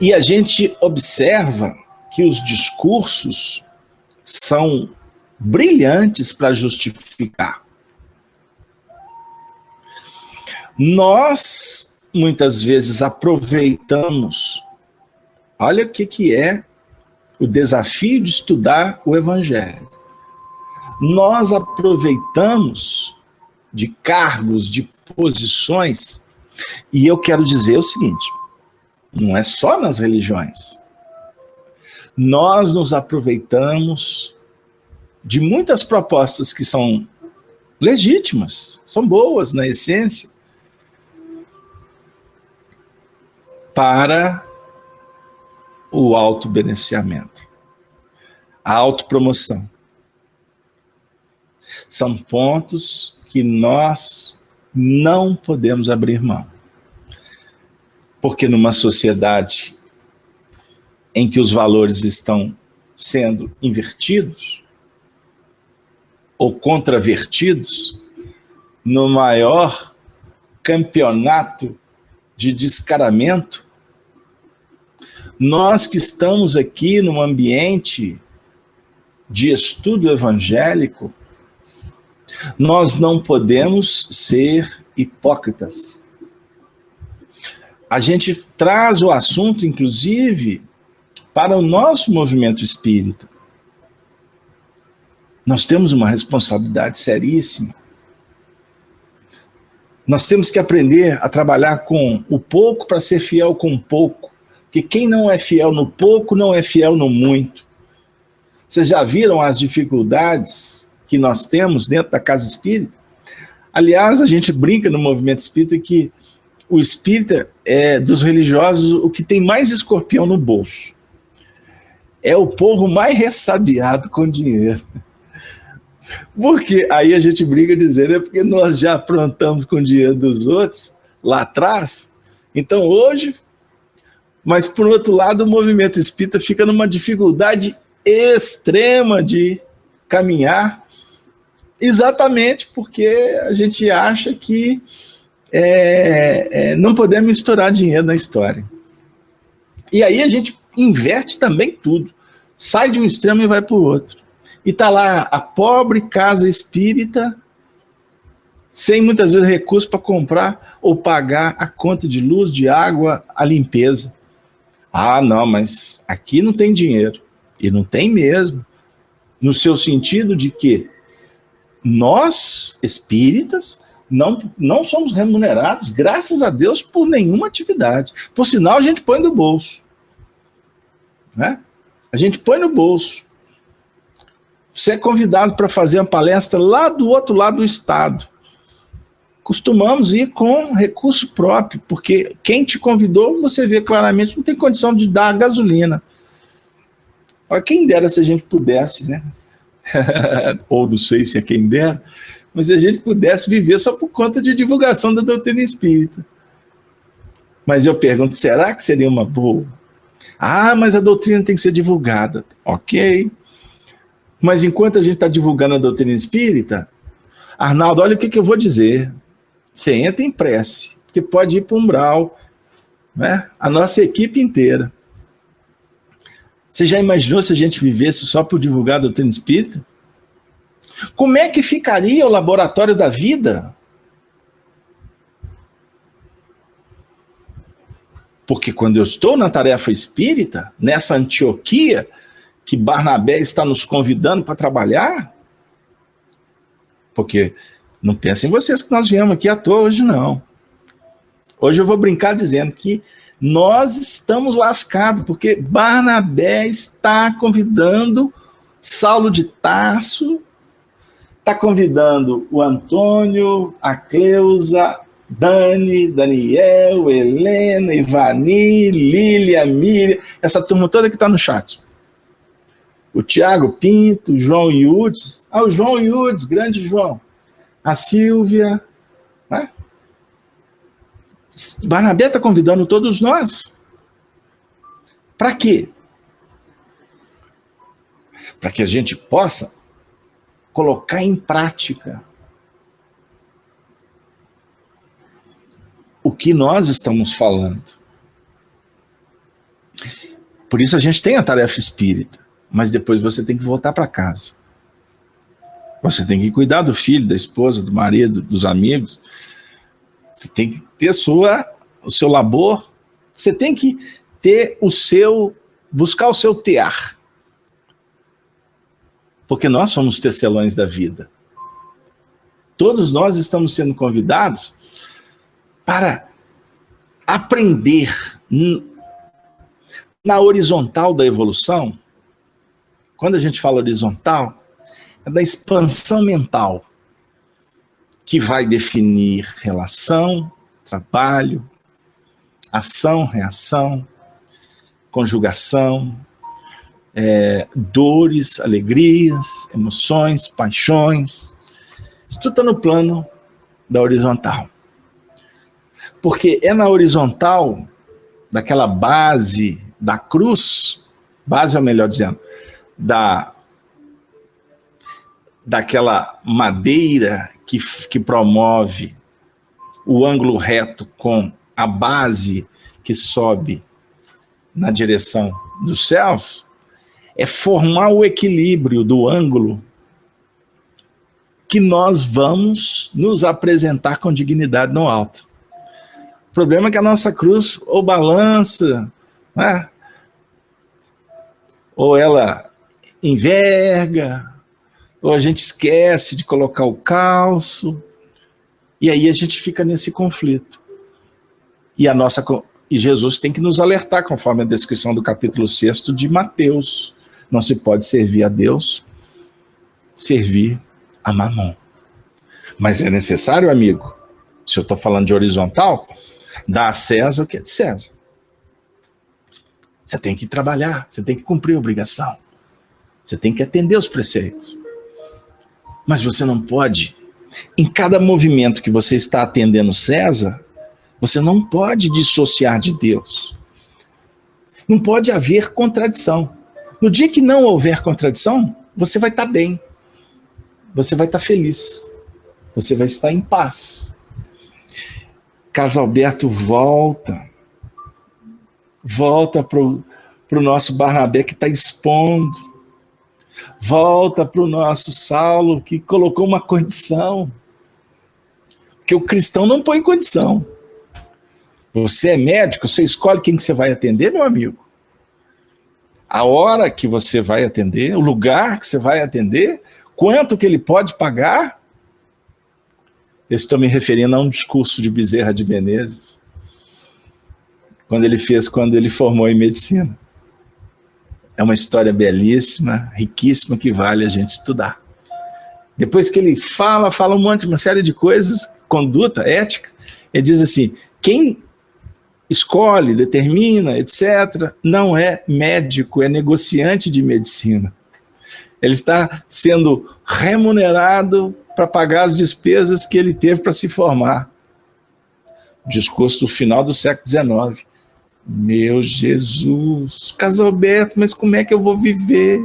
E a gente observa que os discursos são brilhantes para justificar. Nós, muitas vezes, aproveitamos, olha o que é o desafio de estudar o Evangelho. Nós aproveitamos de cargos, de posições, e eu quero dizer o seguinte, não é só nas religiões. Nós nos aproveitamos de muitas propostas que são legítimas, são boas na essência, para o autobeneficiamento, a autopromoção. São pontos que nós não podemos abrir mão. Porque numa sociedade em que os valores estão sendo invertidos ou contravertidos, no maior campeonato de descaramento, nós que estamos aqui num ambiente de estudo evangélico, nós não podemos ser hipócritas. A gente traz o assunto, inclusive, para o nosso movimento espírita. Nós temos uma responsabilidade seríssima. Nós temos que aprender a trabalhar com o pouco para ser fiel com o pouco. Porque quem não é fiel no pouco, não é fiel no muito. Vocês já viram as dificuldades que nós temos dentro da casa espírita? Aliás, a gente brinca no movimento espírita que o espírita é, dos religiosos, o que tem mais escorpião no bolso. É o povo mais ressabiado com dinheiro. Porque aí a gente briga dizendo, é porque nós já aprontamos com o dinheiro dos outros lá atrás. Então hoje, mas por outro lado, o movimento espírita fica numa dificuldade extrema de caminhar, exatamente porque a gente acha que não podemos misturar dinheiro na história. E aí a gente inverte também tudo. Sai de um extremo e vai para o outro. E está lá a pobre casa espírita, sem muitas vezes recursos para comprar ou pagar a conta de luz, de água, a limpeza. Ah, não, mas aqui não tem dinheiro. E não tem mesmo. No seu sentido de que nós, espíritas, não somos remunerados, graças a Deus, por nenhuma atividade. Por sinal, a gente põe no bolso. Né? A gente põe no bolso. Você é convidado para fazer uma palestra lá do outro lado do estado. Costumamos ir com recurso próprio, porque quem te convidou, você vê claramente, não tem condição de dar gasolina. Olha, quem dera se a gente pudesse, né? Ou não sei se é quem dera, mas se a gente pudesse viver só por conta de divulgação da doutrina espírita. Mas eu pergunto, será que seria uma boa? Ah, mas a doutrina tem que ser divulgada. Ok. Mas enquanto a gente está divulgando a doutrina espírita, Arnaldo, olha o que eu vou dizer. Você entra em prece, porque pode ir para o umbral, né? A nossa equipe inteira. Você já imaginou se a gente vivesse só por divulgar a doutrina espírita? Como é que ficaria o laboratório da vida? Porque quando eu estou na tarefa espírita, nessa Antioquia, que Barnabé está nos convidando para trabalhar, porque não pensem vocês que nós viemos aqui à toa hoje, não. Hoje eu vou brincar dizendo que nós estamos lascados, porque Barnabé está convidando Saulo de Tarso, está convidando o Antônio, a Cleusa, Dani, Daniel, Helena, Ivani, Lília, Miriam, essa turma toda que está no chat. O Tiago Pinto, o João Yudes, o João Yudes, grande João, a Silvia, né? Barnabé está convidando todos nós. Para quê? Para que a gente possa colocar em prática o que nós estamos falando. Por isso a gente tem a tarefa espírita, mas depois você tem que voltar para casa. Você tem que cuidar do filho, da esposa, do marido, dos amigos. Você tem que ter o seu labor. Você tem que ter buscar o seu tear. Porque nós somos tecelões da vida. Todos nós estamos sendo convidados para aprender na horizontal da evolução. Quando a gente fala horizontal, é da expansão mental, que vai definir relação, trabalho, ação, reação, conjugação, dores, alegrias, emoções, paixões. Isso tudo está no plano da horizontal. Porque é na horizontal, daquela base da cruz, base é o melhor dizendo, daquela madeira que promove o ângulo reto com a base que sobe na direção dos céus, é formar o equilíbrio do ângulo que nós vamos nos apresentar com dignidade no alto. O problema é que a nossa cruz ou balança, né? Ou ela enverga, ou a gente esquece de colocar o calço, e aí a gente fica nesse conflito. E Jesus tem que nos alertar, conforme a descrição do capítulo 6 de Mateus. Não se pode servir a Deus, servir a Mamon. Mas é necessário, amigo, se eu estou falando de horizontal, dar a César o que é de César. Você tem que trabalhar, você tem que cumprir a obrigação, você tem que atender os preceitos. Mas você não pode, em cada movimento que você está atendendo César, você não pode dissociar de Deus. Não pode haver contradição. No dia que não houver contradição, você vai estar bem. Você vai estar feliz. Você vai estar em paz. Carlos Alberto volta para o nosso Barnabé que está expondo. Volta para o nosso Saulo que colocou uma condição. Porque o cristão não põe condição. Você é médico, você escolhe quem que você vai atender, meu amigo. A hora que você vai atender, o lugar que você vai atender, quanto que ele pode pagar. Eu estou me referindo a um discurso de Bezerra de Menezes, quando ele formou em medicina. É uma história belíssima, riquíssima, que vale a gente estudar. Depois que ele fala uma série de coisas, conduta, ética, ele diz assim, quem escolhe, determina, etc., não é médico, é negociante de medicina. Ele está sendo remunerado para pagar as despesas que ele teve para se formar. Discurso do final do século XIX. Meu Jesus, Carlos Alberto, mas como é que eu vou viver?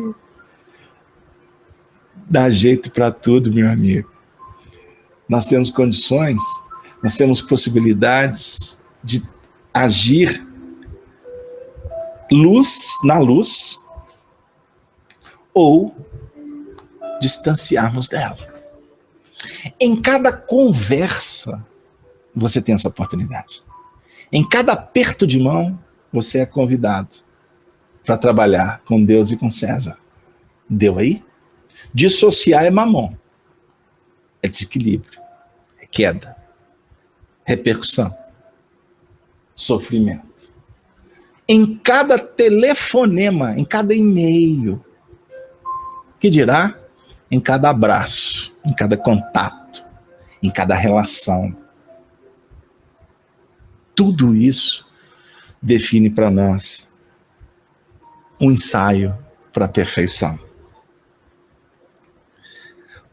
dá jeito para tudo, meu amigo. Nós temos condições, nós temos possibilidades de agir na luz ou distanciarmos dela. Em cada conversa, você tem essa oportunidade. Em cada aperto de mão, você é convidado para trabalhar com Deus e com César. Deu aí? Dissociar é mamon. É desequilíbrio. É queda. Repercussão. Sofrimento. Em cada telefonema, em cada e-mail, que dirá? Em cada abraço, em cada contato, em cada relação. Tudo isso define para nós um ensaio para a perfeição.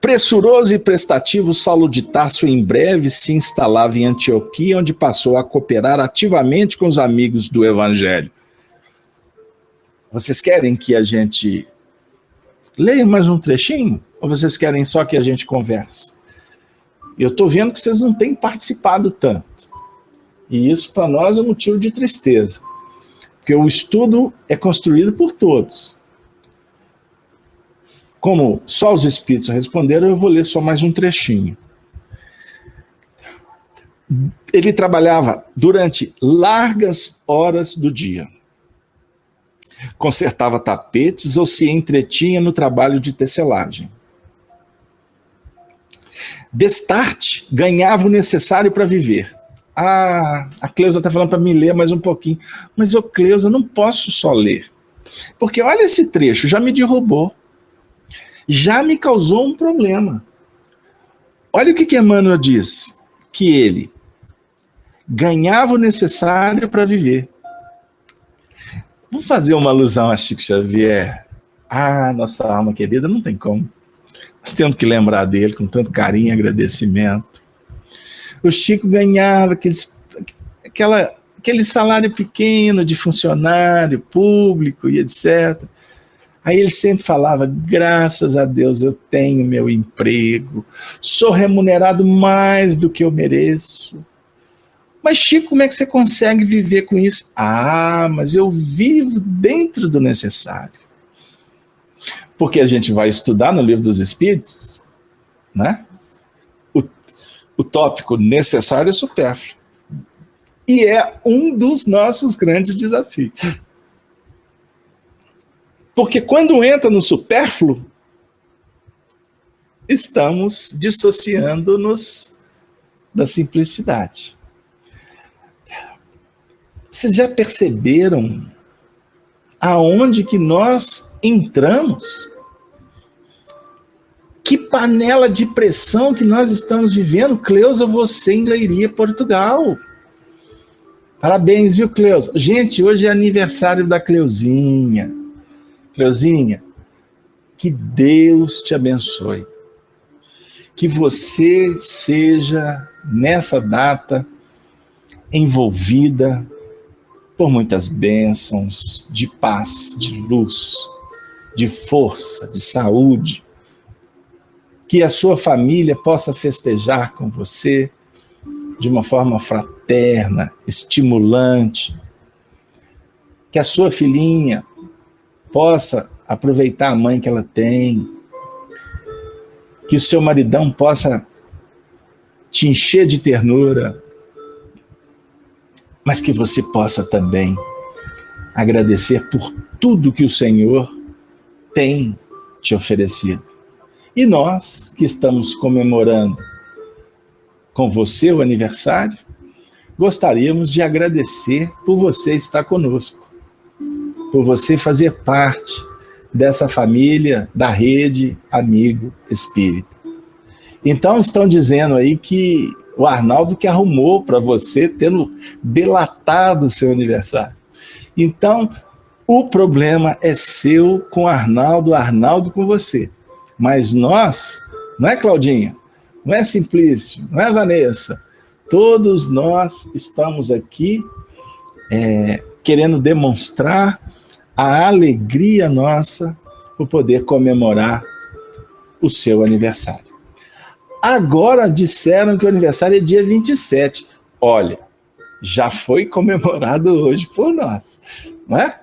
Pressuroso e prestativo, Saulo de Tarso em breve se instalava em Antioquia, onde passou a cooperar ativamente com os amigos do Evangelho. Vocês querem que a gente leia mais um trechinho? Ou vocês querem só que a gente converse? Eu estou vendo que vocês não têm participado tanto. E isso para nós é um motivo de tristeza. Porque o estudo é construído por todos. Como só os espíritos responderam, eu vou ler só mais um trechinho. Ele trabalhava durante largas horas do dia. Consertava tapetes ou se entretinha no trabalho de tecelagem. Destarte, ganhava o necessário para viver. A Cleusa está falando para me ler mais um pouquinho. Mas, Cleusa, eu não posso só ler. Porque olha esse trecho, já me derrubou. Já me causou um problema. Olha o que Emmanuel diz. Que ele ganhava o necessário para viver. Vamos fazer uma alusão a Chico Xavier. Nossa alma querida, não tem como. Nós temos que lembrar dele com tanto carinho e agradecimento. O Chico ganhava aquele salário pequeno de funcionário público e etc. Aí ele sempre falava, graças a Deus eu tenho meu emprego, sou remunerado mais do que eu mereço. Mas Chico, como é que você consegue viver com isso? Mas eu vivo dentro do necessário. Porque a gente vai estudar no Livro dos Espíritos, né? O tópico necessário é supérfluo. E é um dos nossos grandes desafios. Porque quando entra no supérfluo, estamos dissociando-nos da simplicidade. Vocês já perceberam aonde que nós entramos? Que panela de pressão que nós estamos vivendo? Cleusa, você em Leiria, Portugal. Parabéns, viu, Cleusa? Gente, hoje é aniversário da Cleusinha. Cleusinha, que Deus te abençoe. Que você seja, nessa data, envolvida por muitas bênçãos de paz, de luz, de força, de saúde. Que a sua família possa festejar com você de uma forma fraterna, estimulante. Que a sua filhinha possa aproveitar a mãe que ela tem. Que o seu maridão possa te encher de ternura. Mas que você possa também agradecer por tudo que o Senhor tem te oferecido. E nós, que estamos comemorando com você o aniversário, gostaríamos de agradecer por você estar conosco, por você fazer parte dessa família da Rede Amigo Espírita. Então, estão dizendo aí que o Arnaldo que arrumou para você, tendo delatado o seu aniversário. Então, o problema é seu com Arnaldo, Arnaldo com você. Mas nós, não é Claudinha, não é Simplício, não é Vanessa, todos nós estamos aqui querendo demonstrar a alegria nossa por poder comemorar o seu aniversário. Agora disseram que o aniversário é dia 27. Olha, já foi comemorado hoje por nós, não é?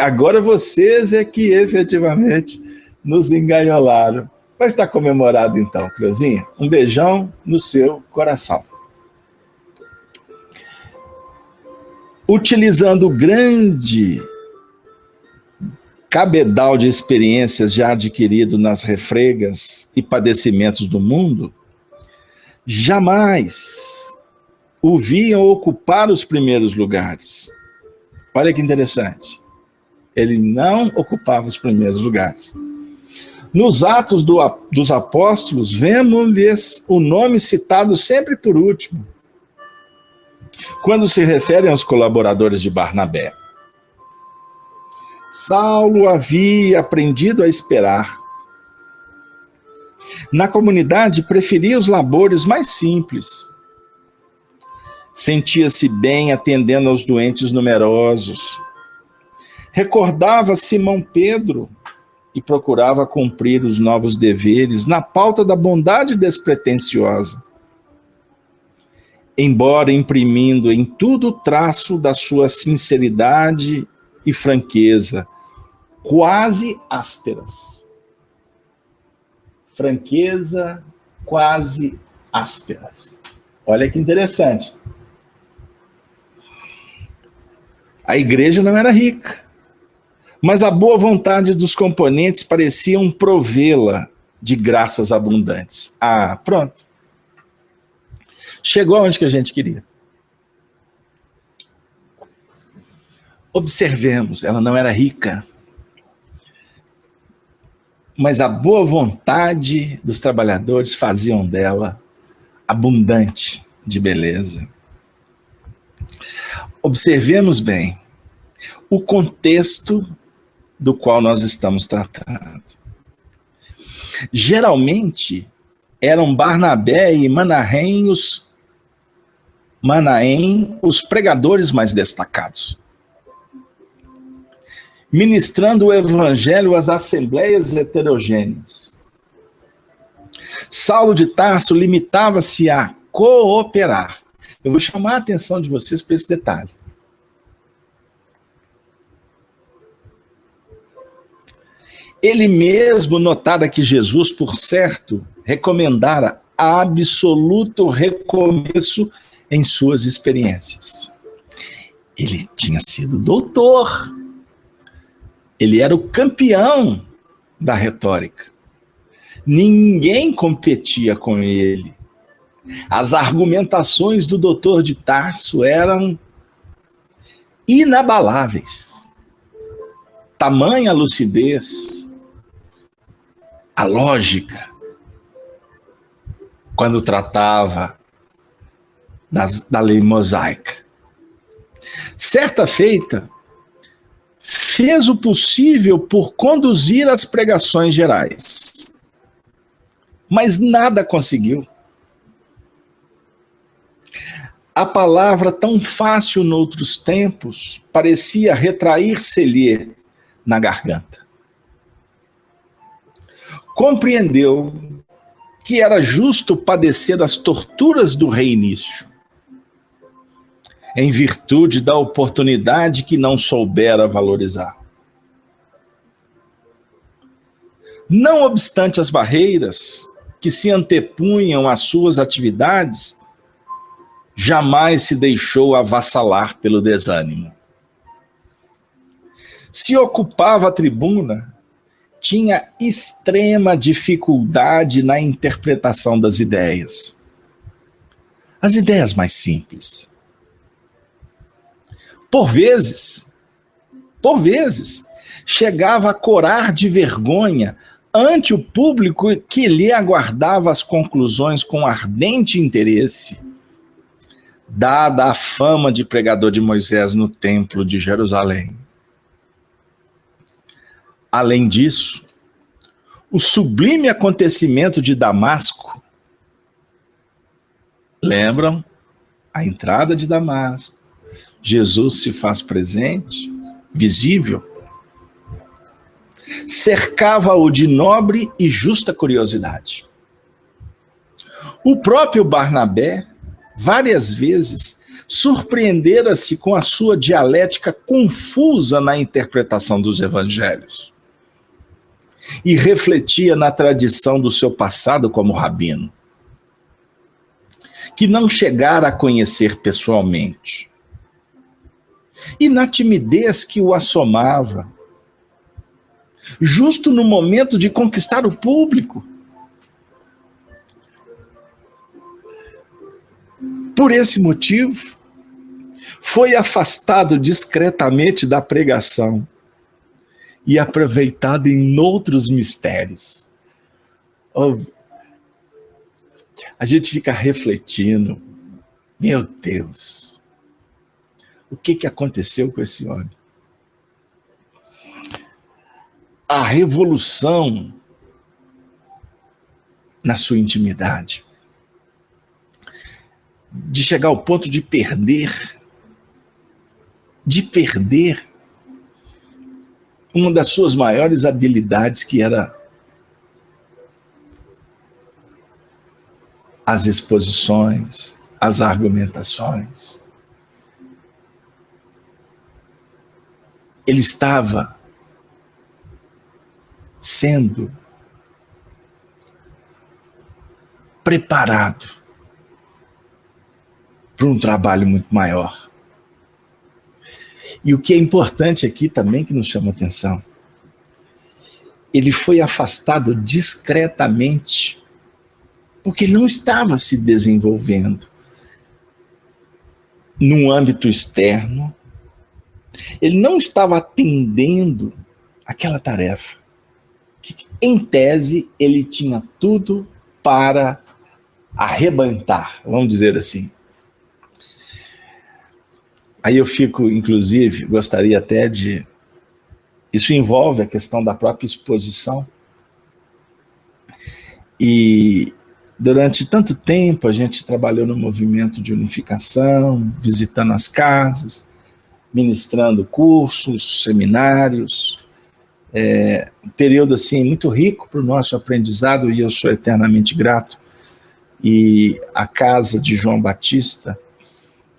Agora vocês é que efetivamente nos engaiolaram. Vai estar comemorado então, Cleuzinha. Um beijão no seu coração. Utilizando o grande cabedal de experiências já adquirido nas refregas e padecimentos do mundo, jamais o viam ocupar os primeiros lugares. Olha que interessante. Ele não ocupava os primeiros lugares. Nos Atos dos Apóstolos, vemos-lhes o nome citado sempre por último, quando se referem aos colaboradores de Barnabé. Saulo havia aprendido a esperar. Na comunidade, preferia os labores mais simples. Sentia-se bem atendendo aos doentes numerosos. Recordava Simão Pedro e procurava cumprir os novos deveres na pauta da bondade despretensiosa, embora imprimindo em tudo o traço da sua sinceridade e franqueza, quase ásperas. Franqueza quase ásperas. Olha que interessante. A igreja não era rica, mas a boa vontade dos componentes pareciam provê-la de graças abundantes. Ah, pronto. Chegou aonde que a gente queria. Observemos, ela não era rica, mas a boa vontade dos trabalhadores faziam dela abundante de beleza. Observemos bem o contexto do qual nós estamos tratando. Geralmente, eram Barnabé e Manaém os pregadores mais destacados, ministrando o evangelho às assembleias heterogêneas. Saulo de Tarso limitava-se a cooperar. Eu vou chamar a atenção de vocês para esse detalhe. Ele mesmo notara que Jesus, por certo, recomendara absoluto recomeço em suas experiências. Ele tinha sido doutor. Ele era o campeão da retórica. Ninguém competia com ele. As argumentações do doutor de Tarso eram inabaláveis. Tamanha lucidez, a lógica, quando tratava da lei mosaica. Certa feita, fez o possível por conduzir as pregações gerais, mas nada conseguiu. A palavra, tão fácil noutros tempos, parecia retrair-se-lhe na garganta. Compreendeu que era justo padecer as torturas do reinício, em virtude da oportunidade que não soubera valorizar. Não obstante as barreiras que se antepunham às suas atividades, jamais se deixou avassalar pelo desânimo. Se ocupava a tribuna, tinha extrema dificuldade na interpretação das ideias. As ideias mais simples. Por vezes, chegava a corar de vergonha ante o público que lhe aguardava as conclusões com ardente interesse, dada a fama de pregador de Moisés no templo de Jerusalém. Além disso, o sublime acontecimento de Damasco, lembram? A entrada de Damasco, Jesus se faz presente, visível, cercava-o de nobre e justa curiosidade. O próprio Barnabé, várias vezes, surpreendera-se com a sua dialética confusa na interpretação dos evangelhos e refletia na tradição do seu passado como rabino, que não chegara a conhecer pessoalmente, e na timidez que o assomava, justo no momento de conquistar o público. Por esse motivo, foi afastado discretamente da pregação e aproveitado em outros mistérios. Oh, a gente fica refletindo, meu Deus, o que aconteceu com esse homem? A revolução na sua intimidade, de chegar ao ponto de perder uma das suas maiores habilidades, que era as exposições, as argumentações. Ele estava sendo preparado para um trabalho muito maior. E o que é importante aqui também, que nos chama a atenção, ele foi afastado discretamente, porque ele não estava se desenvolvendo num âmbito externo, ele não estava atendendo aquela tarefa, que em tese ele tinha tudo para arrebentar, vamos dizer assim. Aí eu fico, inclusive, gostaria até de... Isso envolve a questão da própria exposição. E durante tanto tempo a gente trabalhou no movimento de unificação, visitando as casas, ministrando cursos, seminários, um período assim muito rico para o nosso aprendizado, e eu sou eternamente grato. E a casa de João Batista,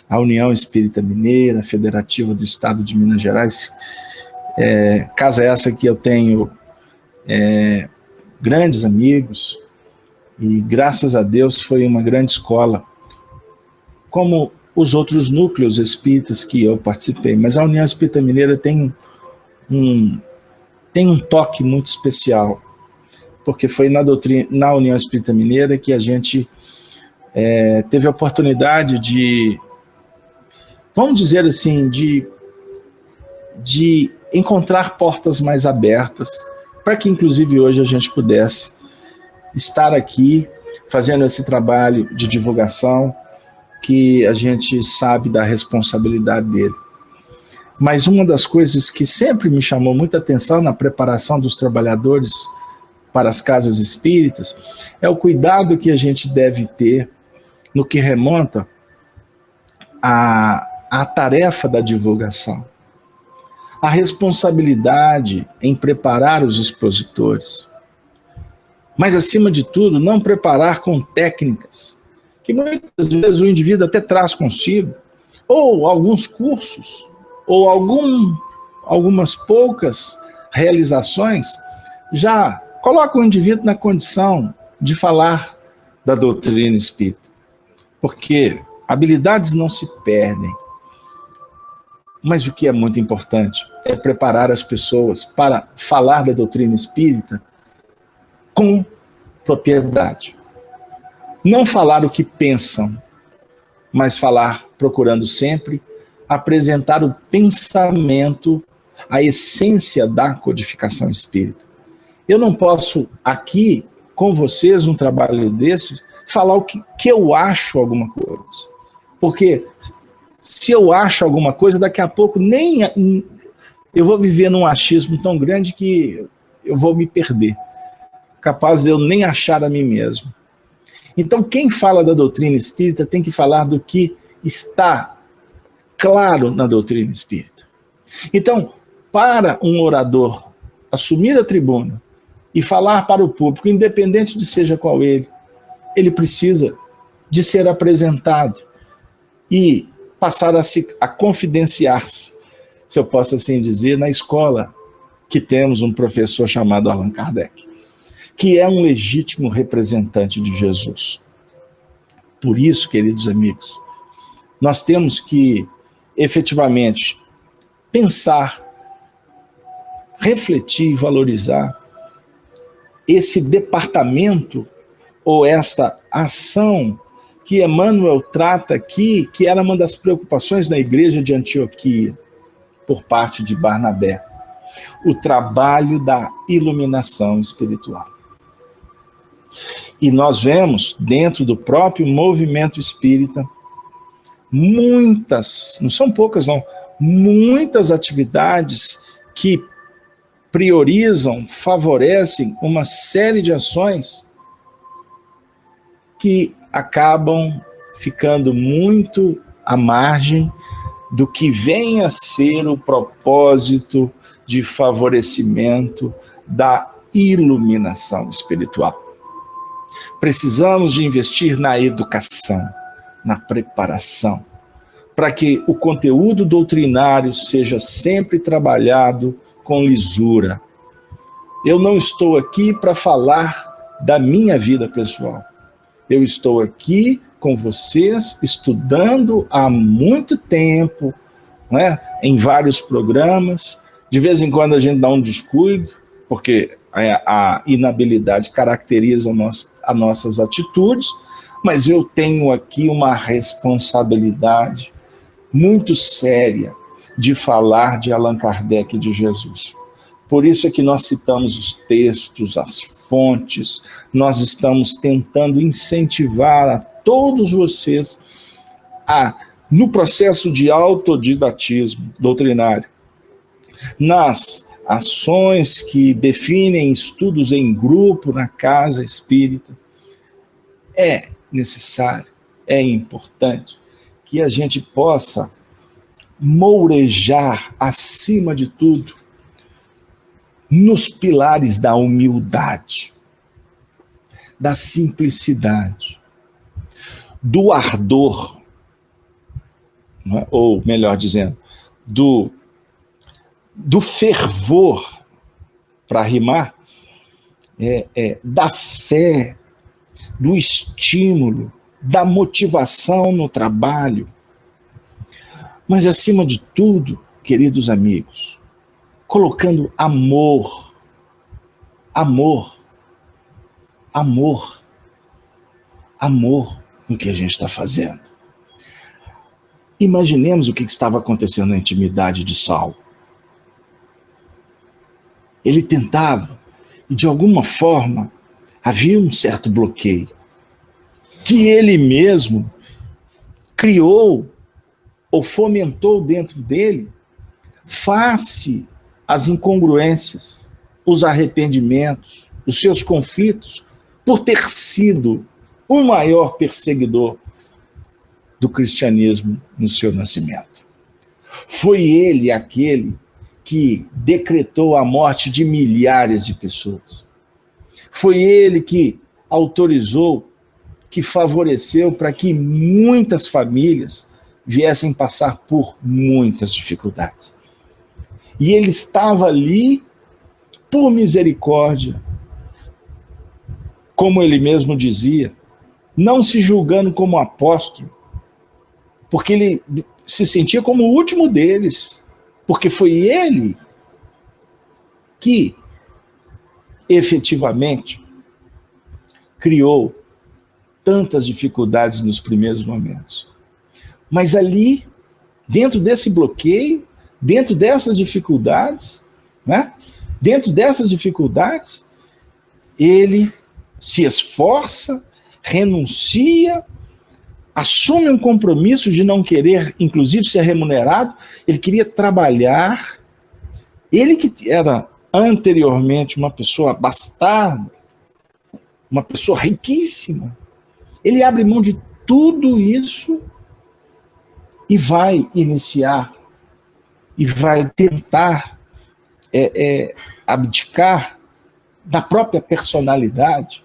a União Espírita Mineira, Federativa do Estado de Minas Gerais, casa essa que eu tenho grandes amigos, e graças a Deus foi uma grande escola, como os outros núcleos espíritas que eu participei, mas a União Espírita Mineira tem um toque muito especial, porque foi na União Espírita Mineira que a gente teve a oportunidade de, vamos dizer assim, de encontrar portas mais abertas, para que inclusive hoje a gente pudesse estar aqui fazendo esse trabalho de divulgação, que a gente sabe da responsabilidade dele. Mas uma das coisas que sempre me chamou muita atenção na preparação dos trabalhadores para as casas espíritas é o cuidado que a gente deve ter no que remonta à tarefa da divulgação, a responsabilidade em preparar os expositores, mas acima de tudo não preparar com técnicas que muitas vezes o indivíduo até traz consigo, ou alguns cursos, ou algumas poucas realizações já colocam o indivíduo na condição de falar da doutrina espírita, porque habilidades não se perdem. Mas o que é muito importante é preparar as pessoas para falar da doutrina espírita com propriedade. Não falar o que pensam, mas falar procurando sempre apresentar o pensamento, a essência da codificação espírita. Eu não posso aqui, com vocês, num trabalho desse, falar o que eu acho alguma coisa. Porque se eu acho alguma coisa, daqui a pouco eu vou viver num achismo tão grande que eu vou me perder. Capaz de eu nem achar a mim mesmo. Então, quem fala da doutrina espírita tem que falar do que está claro na doutrina espírita. Então, para um orador assumir a tribuna e falar para o público, independente de seja qual ele precisa de ser apresentado e passar a confidenciar-se, se eu posso assim dizer, na escola que temos um professor chamado Allan Kardec, que é um legítimo representante de Jesus. Por isso, queridos amigos, nós temos que efetivamente pensar, refletir e valorizar esse departamento ou esta ação que Emmanuel trata aqui, que era uma das preocupações da igreja de Antioquia, por parte de Barnabé, o trabalho da iluminação espiritual. E nós vemos, dentro do próprio movimento espírita, muitas, não são poucas não, muitas atividades que priorizam, favorecem uma série de ações que acabam ficando muito à margem do que vem a ser o propósito de favorecimento da iluminação espiritual. Precisamos de investir na educação, na preparação, para que o conteúdo doutrinário seja sempre trabalhado com lisura. Eu não estou aqui para falar da minha vida pessoal. Eu estou aqui com vocês, estudando há muito tempo, né, em vários programas. De vez em quando a gente dá um descuido, porque a inabilidade caracteriza as nossas atitudes, mas eu tenho aqui uma responsabilidade muito séria de falar de Allan Kardec e de Jesus. Por isso é que nós citamos os textos, as fontes, nós estamos tentando incentivar a todos vocês no processo de autodidatismo doutrinário, nas ações que definem estudos em grupo na casa espírita. É necessário, é importante que a gente possa mourejar, acima de tudo, nos pilares da humildade, da simplicidade, do ardor, ou melhor dizendo, do fervor, para rimar, da fé, do estímulo, da motivação no trabalho. Mas, acima de tudo, queridos amigos, colocando amor no que a gente está fazendo. Imaginemos o que estava acontecendo na intimidade de Saulo. Ele tentava, e de alguma forma, havia um certo bloqueio, que ele mesmo criou ou fomentou dentro dele, face às incongruências, os arrependimentos, os seus conflitos, por ter sido o maior perseguidor do cristianismo no seu nascimento. Foi ele aquele que decretou a morte de milhares de pessoas. Foi ele que autorizou, que favoreceu para que muitas famílias viessem passar por muitas dificuldades. E ele estava ali por misericórdia, como ele mesmo dizia, não se julgando como apóstolo, porque ele se sentia como o último deles, porque foi ele que efetivamente criou tantas dificuldades nos primeiros momentos. Mas ali, dentro desse bloqueio, dentro dessas dificuldades, né? Dentro dessas dificuldades, ele se esforça, renuncia, assume um compromisso de não querer, inclusive, ser remunerado. Ele queria trabalhar. Ele que era anteriormente uma pessoa abastada, uma pessoa riquíssima, ele abre mão de tudo isso e vai iniciar, e vai tentar abdicar da própria personalidade,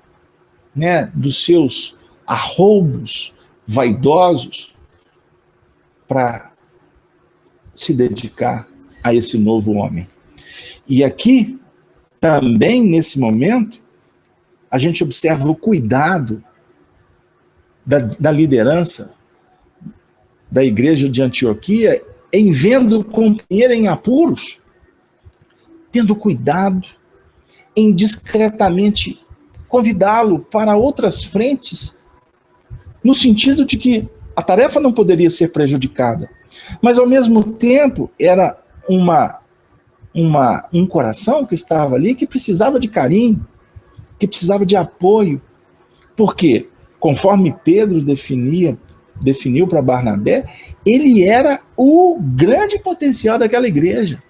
né, dos seus arroubos vaidosos, para se dedicar a esse novo homem. E aqui, também nesse momento, a gente observa o cuidado da liderança da igreja de Antioquia em vendo o companheiro em apuros, tendo cuidado em discretamente convidá-lo para outras frentes, no sentido de que a tarefa não poderia ser prejudicada, mas ao mesmo tempo era um coração que estava ali que precisava de carinho, que precisava de apoio, porque, conforme Pedro definiu para Barnabé, ele era o grande potencial daquela igreja.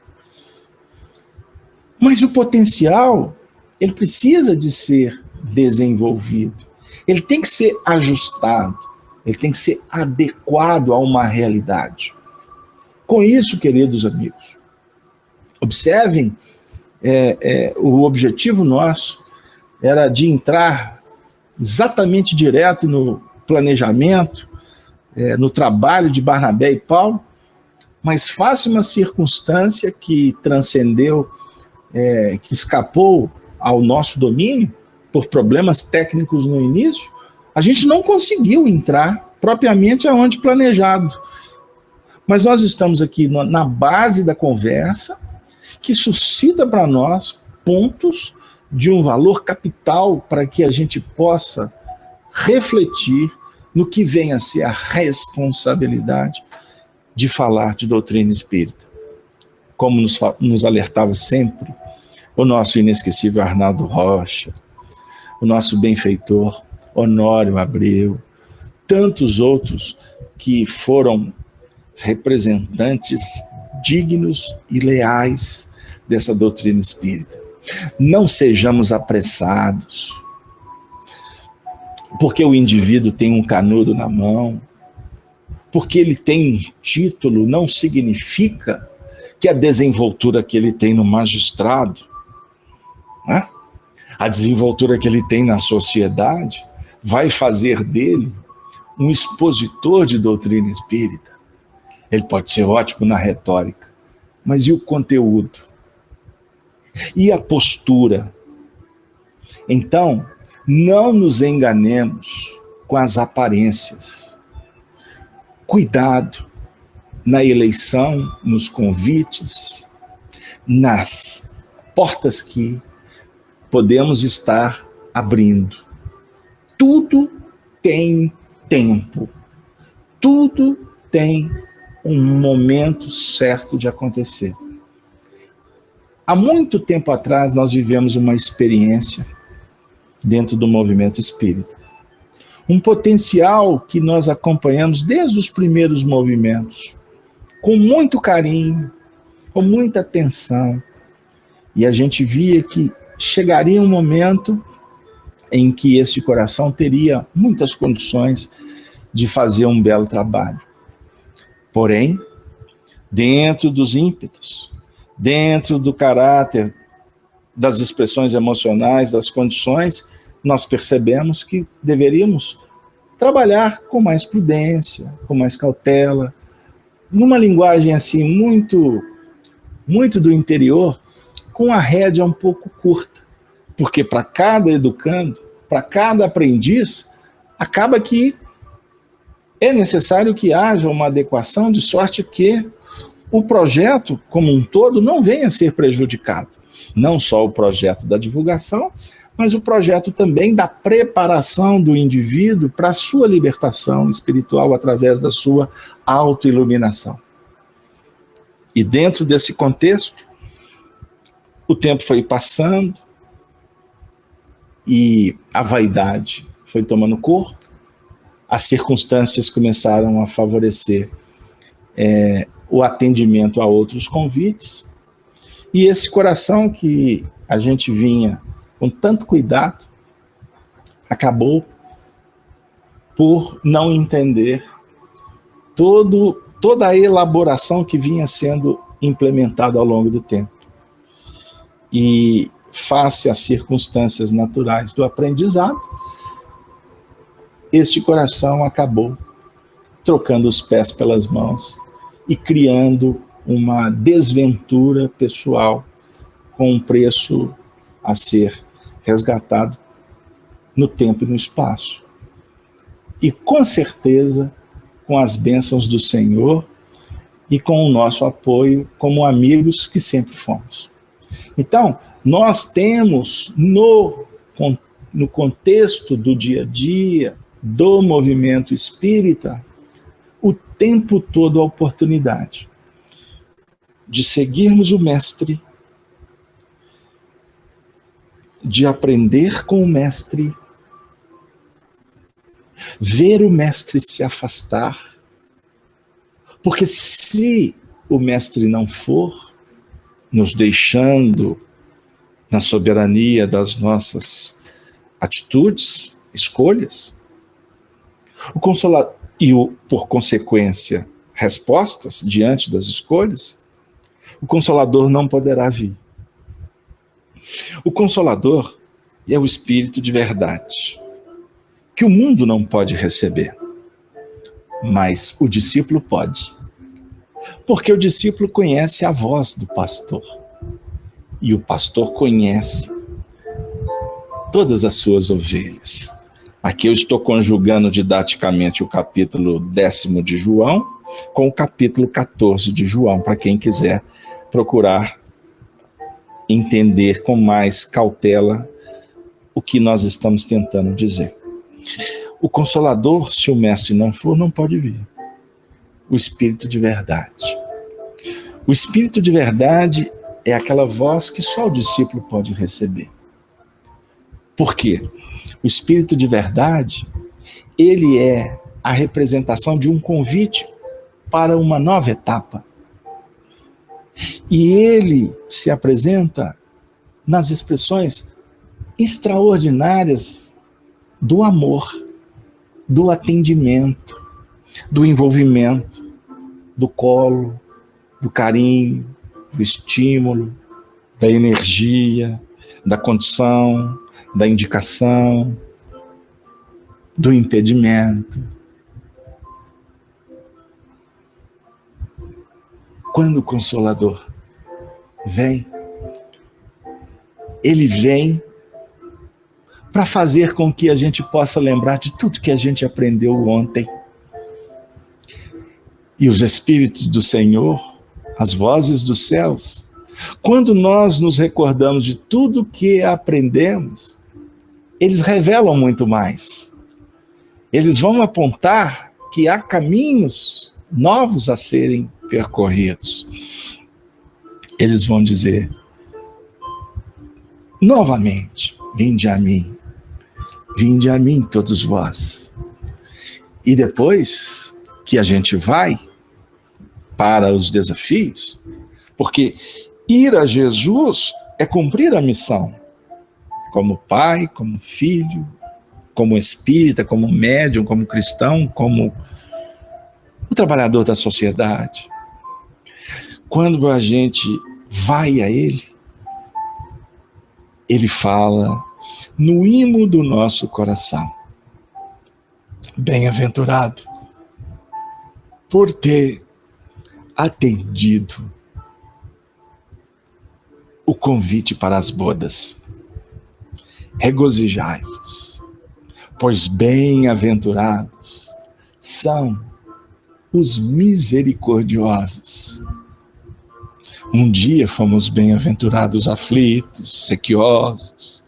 Mas o potencial, ele precisa de ser desenvolvido, ele tem que ser ajustado, ele tem que ser adequado a uma realidade. Com isso, queridos amigos, observem, o objetivo nosso era de entrar exatamente direto no planejamento, no trabalho de Barnabé e Paulo, mas face uma circunstância que transcendeu, que escapou ao nosso domínio, por problemas técnicos no início, a gente não conseguiu entrar propriamente aonde planejado. Mas nós estamos aqui na base da conversa, que suscita para nós pontos de um valor capital para que a gente possa refletir no que vem a ser a responsabilidade de falar de doutrina espírita. Como nos alertava sempre o nosso inesquecível Arnaldo Rocha, o nosso benfeitor Honório Abreu, tantos outros que foram representantes dignos e leais dessa doutrina espírita. Não sejamos apressados, porque o indivíduo tem um canudo na mão, porque ele tem um título, não significa que a desenvoltura que ele tem no magistrado, né, a desenvoltura que ele tem na sociedade, vai fazer dele um expositor de doutrina espírita. Ele pode ser ótimo na retórica, mas e o conteúdo? E a postura? Então, não nos enganemos com as aparências. Cuidado na eleição, nos convites, nas portas que podemos estar abrindo. Tudo tem tempo. Tudo tem um momento certo de acontecer. Há muito tempo atrás, nós vivemos uma experiência dentro do movimento espírita. Um potencial que nós acompanhamos desde os primeiros movimentos, com muito carinho, com muita atenção. E a gente via que chegaria um momento em que esse coração teria muitas condições de fazer um belo trabalho. Porém, dentro dos ímpetos, dentro do caráter, das expressões emocionais, das condições, nós percebemos que deveríamos trabalhar com mais prudência, com mais cautela, numa linguagem assim muito do interior, com a rédea um pouco curta, porque para cada educando, para cada aprendiz, acaba que é necessário que haja uma adequação de sorte que o projeto como um todo não venha a ser prejudicado. Não só o projeto da divulgação, mas o projeto também da preparação do indivíduo para a sua libertação espiritual através da sua autoiluminação. E dentro desse contexto, o tempo foi passando e a vaidade foi tomando corpo, as circunstâncias começaram a favorecer o atendimento a outros convites, e esse coração que a gente vinha com tanto cuidado, acabou por não entender toda a elaboração que vinha sendo implementada ao longo do tempo. E face às circunstâncias naturais do aprendizado, este coração acabou trocando os pés pelas mãos e criando uma desventura pessoal com um preço a ser resgatado no tempo e no espaço. E com certeza, com as bênçãos do Senhor e com o nosso apoio como amigos que sempre fomos. Então, nós temos no contexto do dia a dia, do movimento espírita, o tempo todo a oportunidade de seguirmos o Mestre, de aprender com o Mestre, ver o Mestre se afastar, porque se o Mestre não for, nos deixando na soberania das nossas atitudes, escolhas, o Consolador, e por consequência, respostas diante das escolhas, o Consolador não poderá vir. O Consolador é o Espírito de verdade, que o mundo não pode receber, mas o discípulo pode. Porque o discípulo conhece a voz do pastor, e o pastor conhece todas as suas ovelhas. Aqui eu estou conjugando didaticamente o capítulo 10 de João com o capítulo 14 de João, para quem quiser procurar entender com mais cautela o que nós estamos tentando dizer. O Consolador, se o Mestre não for, não pode vir. O Espírito de verdade. O Espírito de verdade é aquela voz que só o discípulo pode receber. Por quê? O Espírito de verdade, ele é a representação de um convite para uma nova etapa. E ele se apresenta nas expressões extraordinárias do amor, do atendimento, do envolvimento, do colo, do carinho, do estímulo, da energia, da condição, da indicação, do impedimento. Quando o Consolador vem, ele vem para fazer com que a gente possa lembrar de tudo que a gente aprendeu ontem. E os Espíritos do Senhor, as vozes dos céus, quando nós nos recordamos de tudo que aprendemos, eles revelam muito mais. Eles vão apontar que há caminhos novos a serem percorridos. Eles vão dizer, novamente, vinde a mim todos vós. E depois que a gente vai para os desafios, porque ir a Jesus é cumprir a missão, como pai, como filho, como espírita, como médium, como cristão, como o trabalhador da sociedade. Quando a gente vai a Ele, Ele fala no imo do nosso coração. Bem-aventurado por ter atendido o convite para as bodas. Regozijai-vos, pois bem-aventurados são os misericordiosos. Um dia fomos bem-aventurados aflitos, sequiosos,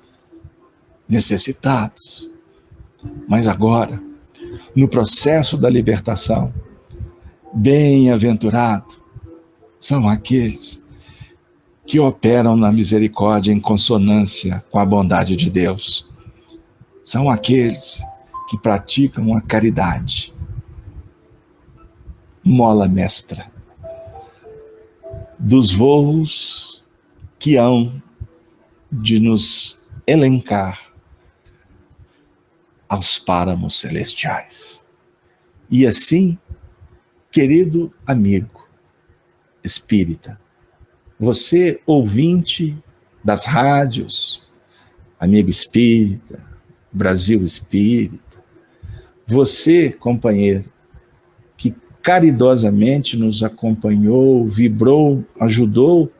necessitados. Mas agora, no processo da libertação, bem-aventurado são aqueles que operam na misericórdia em consonância com a bondade de Deus. São aqueles que praticam a caridade. Mola mestra dos voos que hão de nos elencar aos páramos celestiais. E assim, querido amigo espírita, você ouvinte das rádios, Amigo Espírita, Brasil Espírita, você, companheiro, que caridosamente nos acompanhou, vibrou, ajudou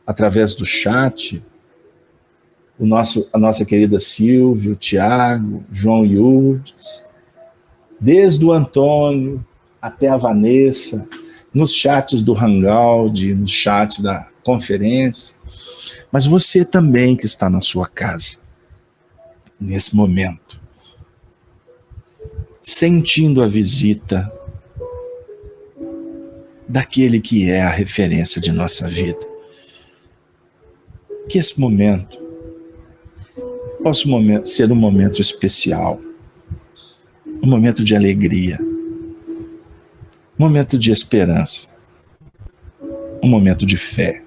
através do chat, a nossa querida Silvia, o Tiago, João Yurdes, desde o Antônio até a Vanessa, nos chats do Hangout, no chat da conferência, mas você também que está na sua casa, nesse momento, sentindo a visita daquele que é a referência de nossa vida. Que esse momento possa ser um momento especial, um momento de alegria, um momento de esperança, um momento de fé,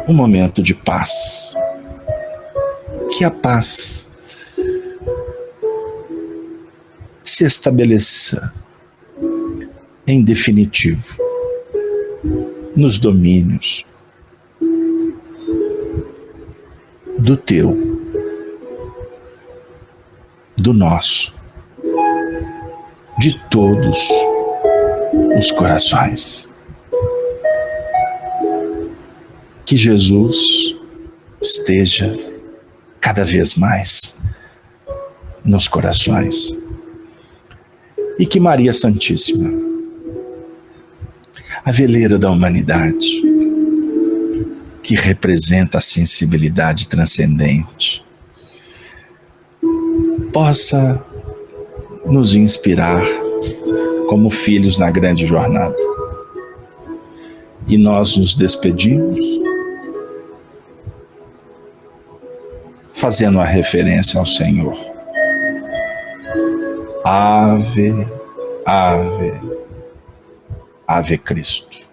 um momento de paz. Que a paz se estabeleça em definitivo nos domínios do teu, do nosso, de todos os corações. Que Jesus esteja cada vez mais nos corações. E que Maria Santíssima, a veleira da humanidade, que representa a sensibilidade transcendente, possa nos inspirar como filhos na grande jornada. E nós nos despedimos fazendo a referência ao Senhor. Ave, Ave, Ave Cristo.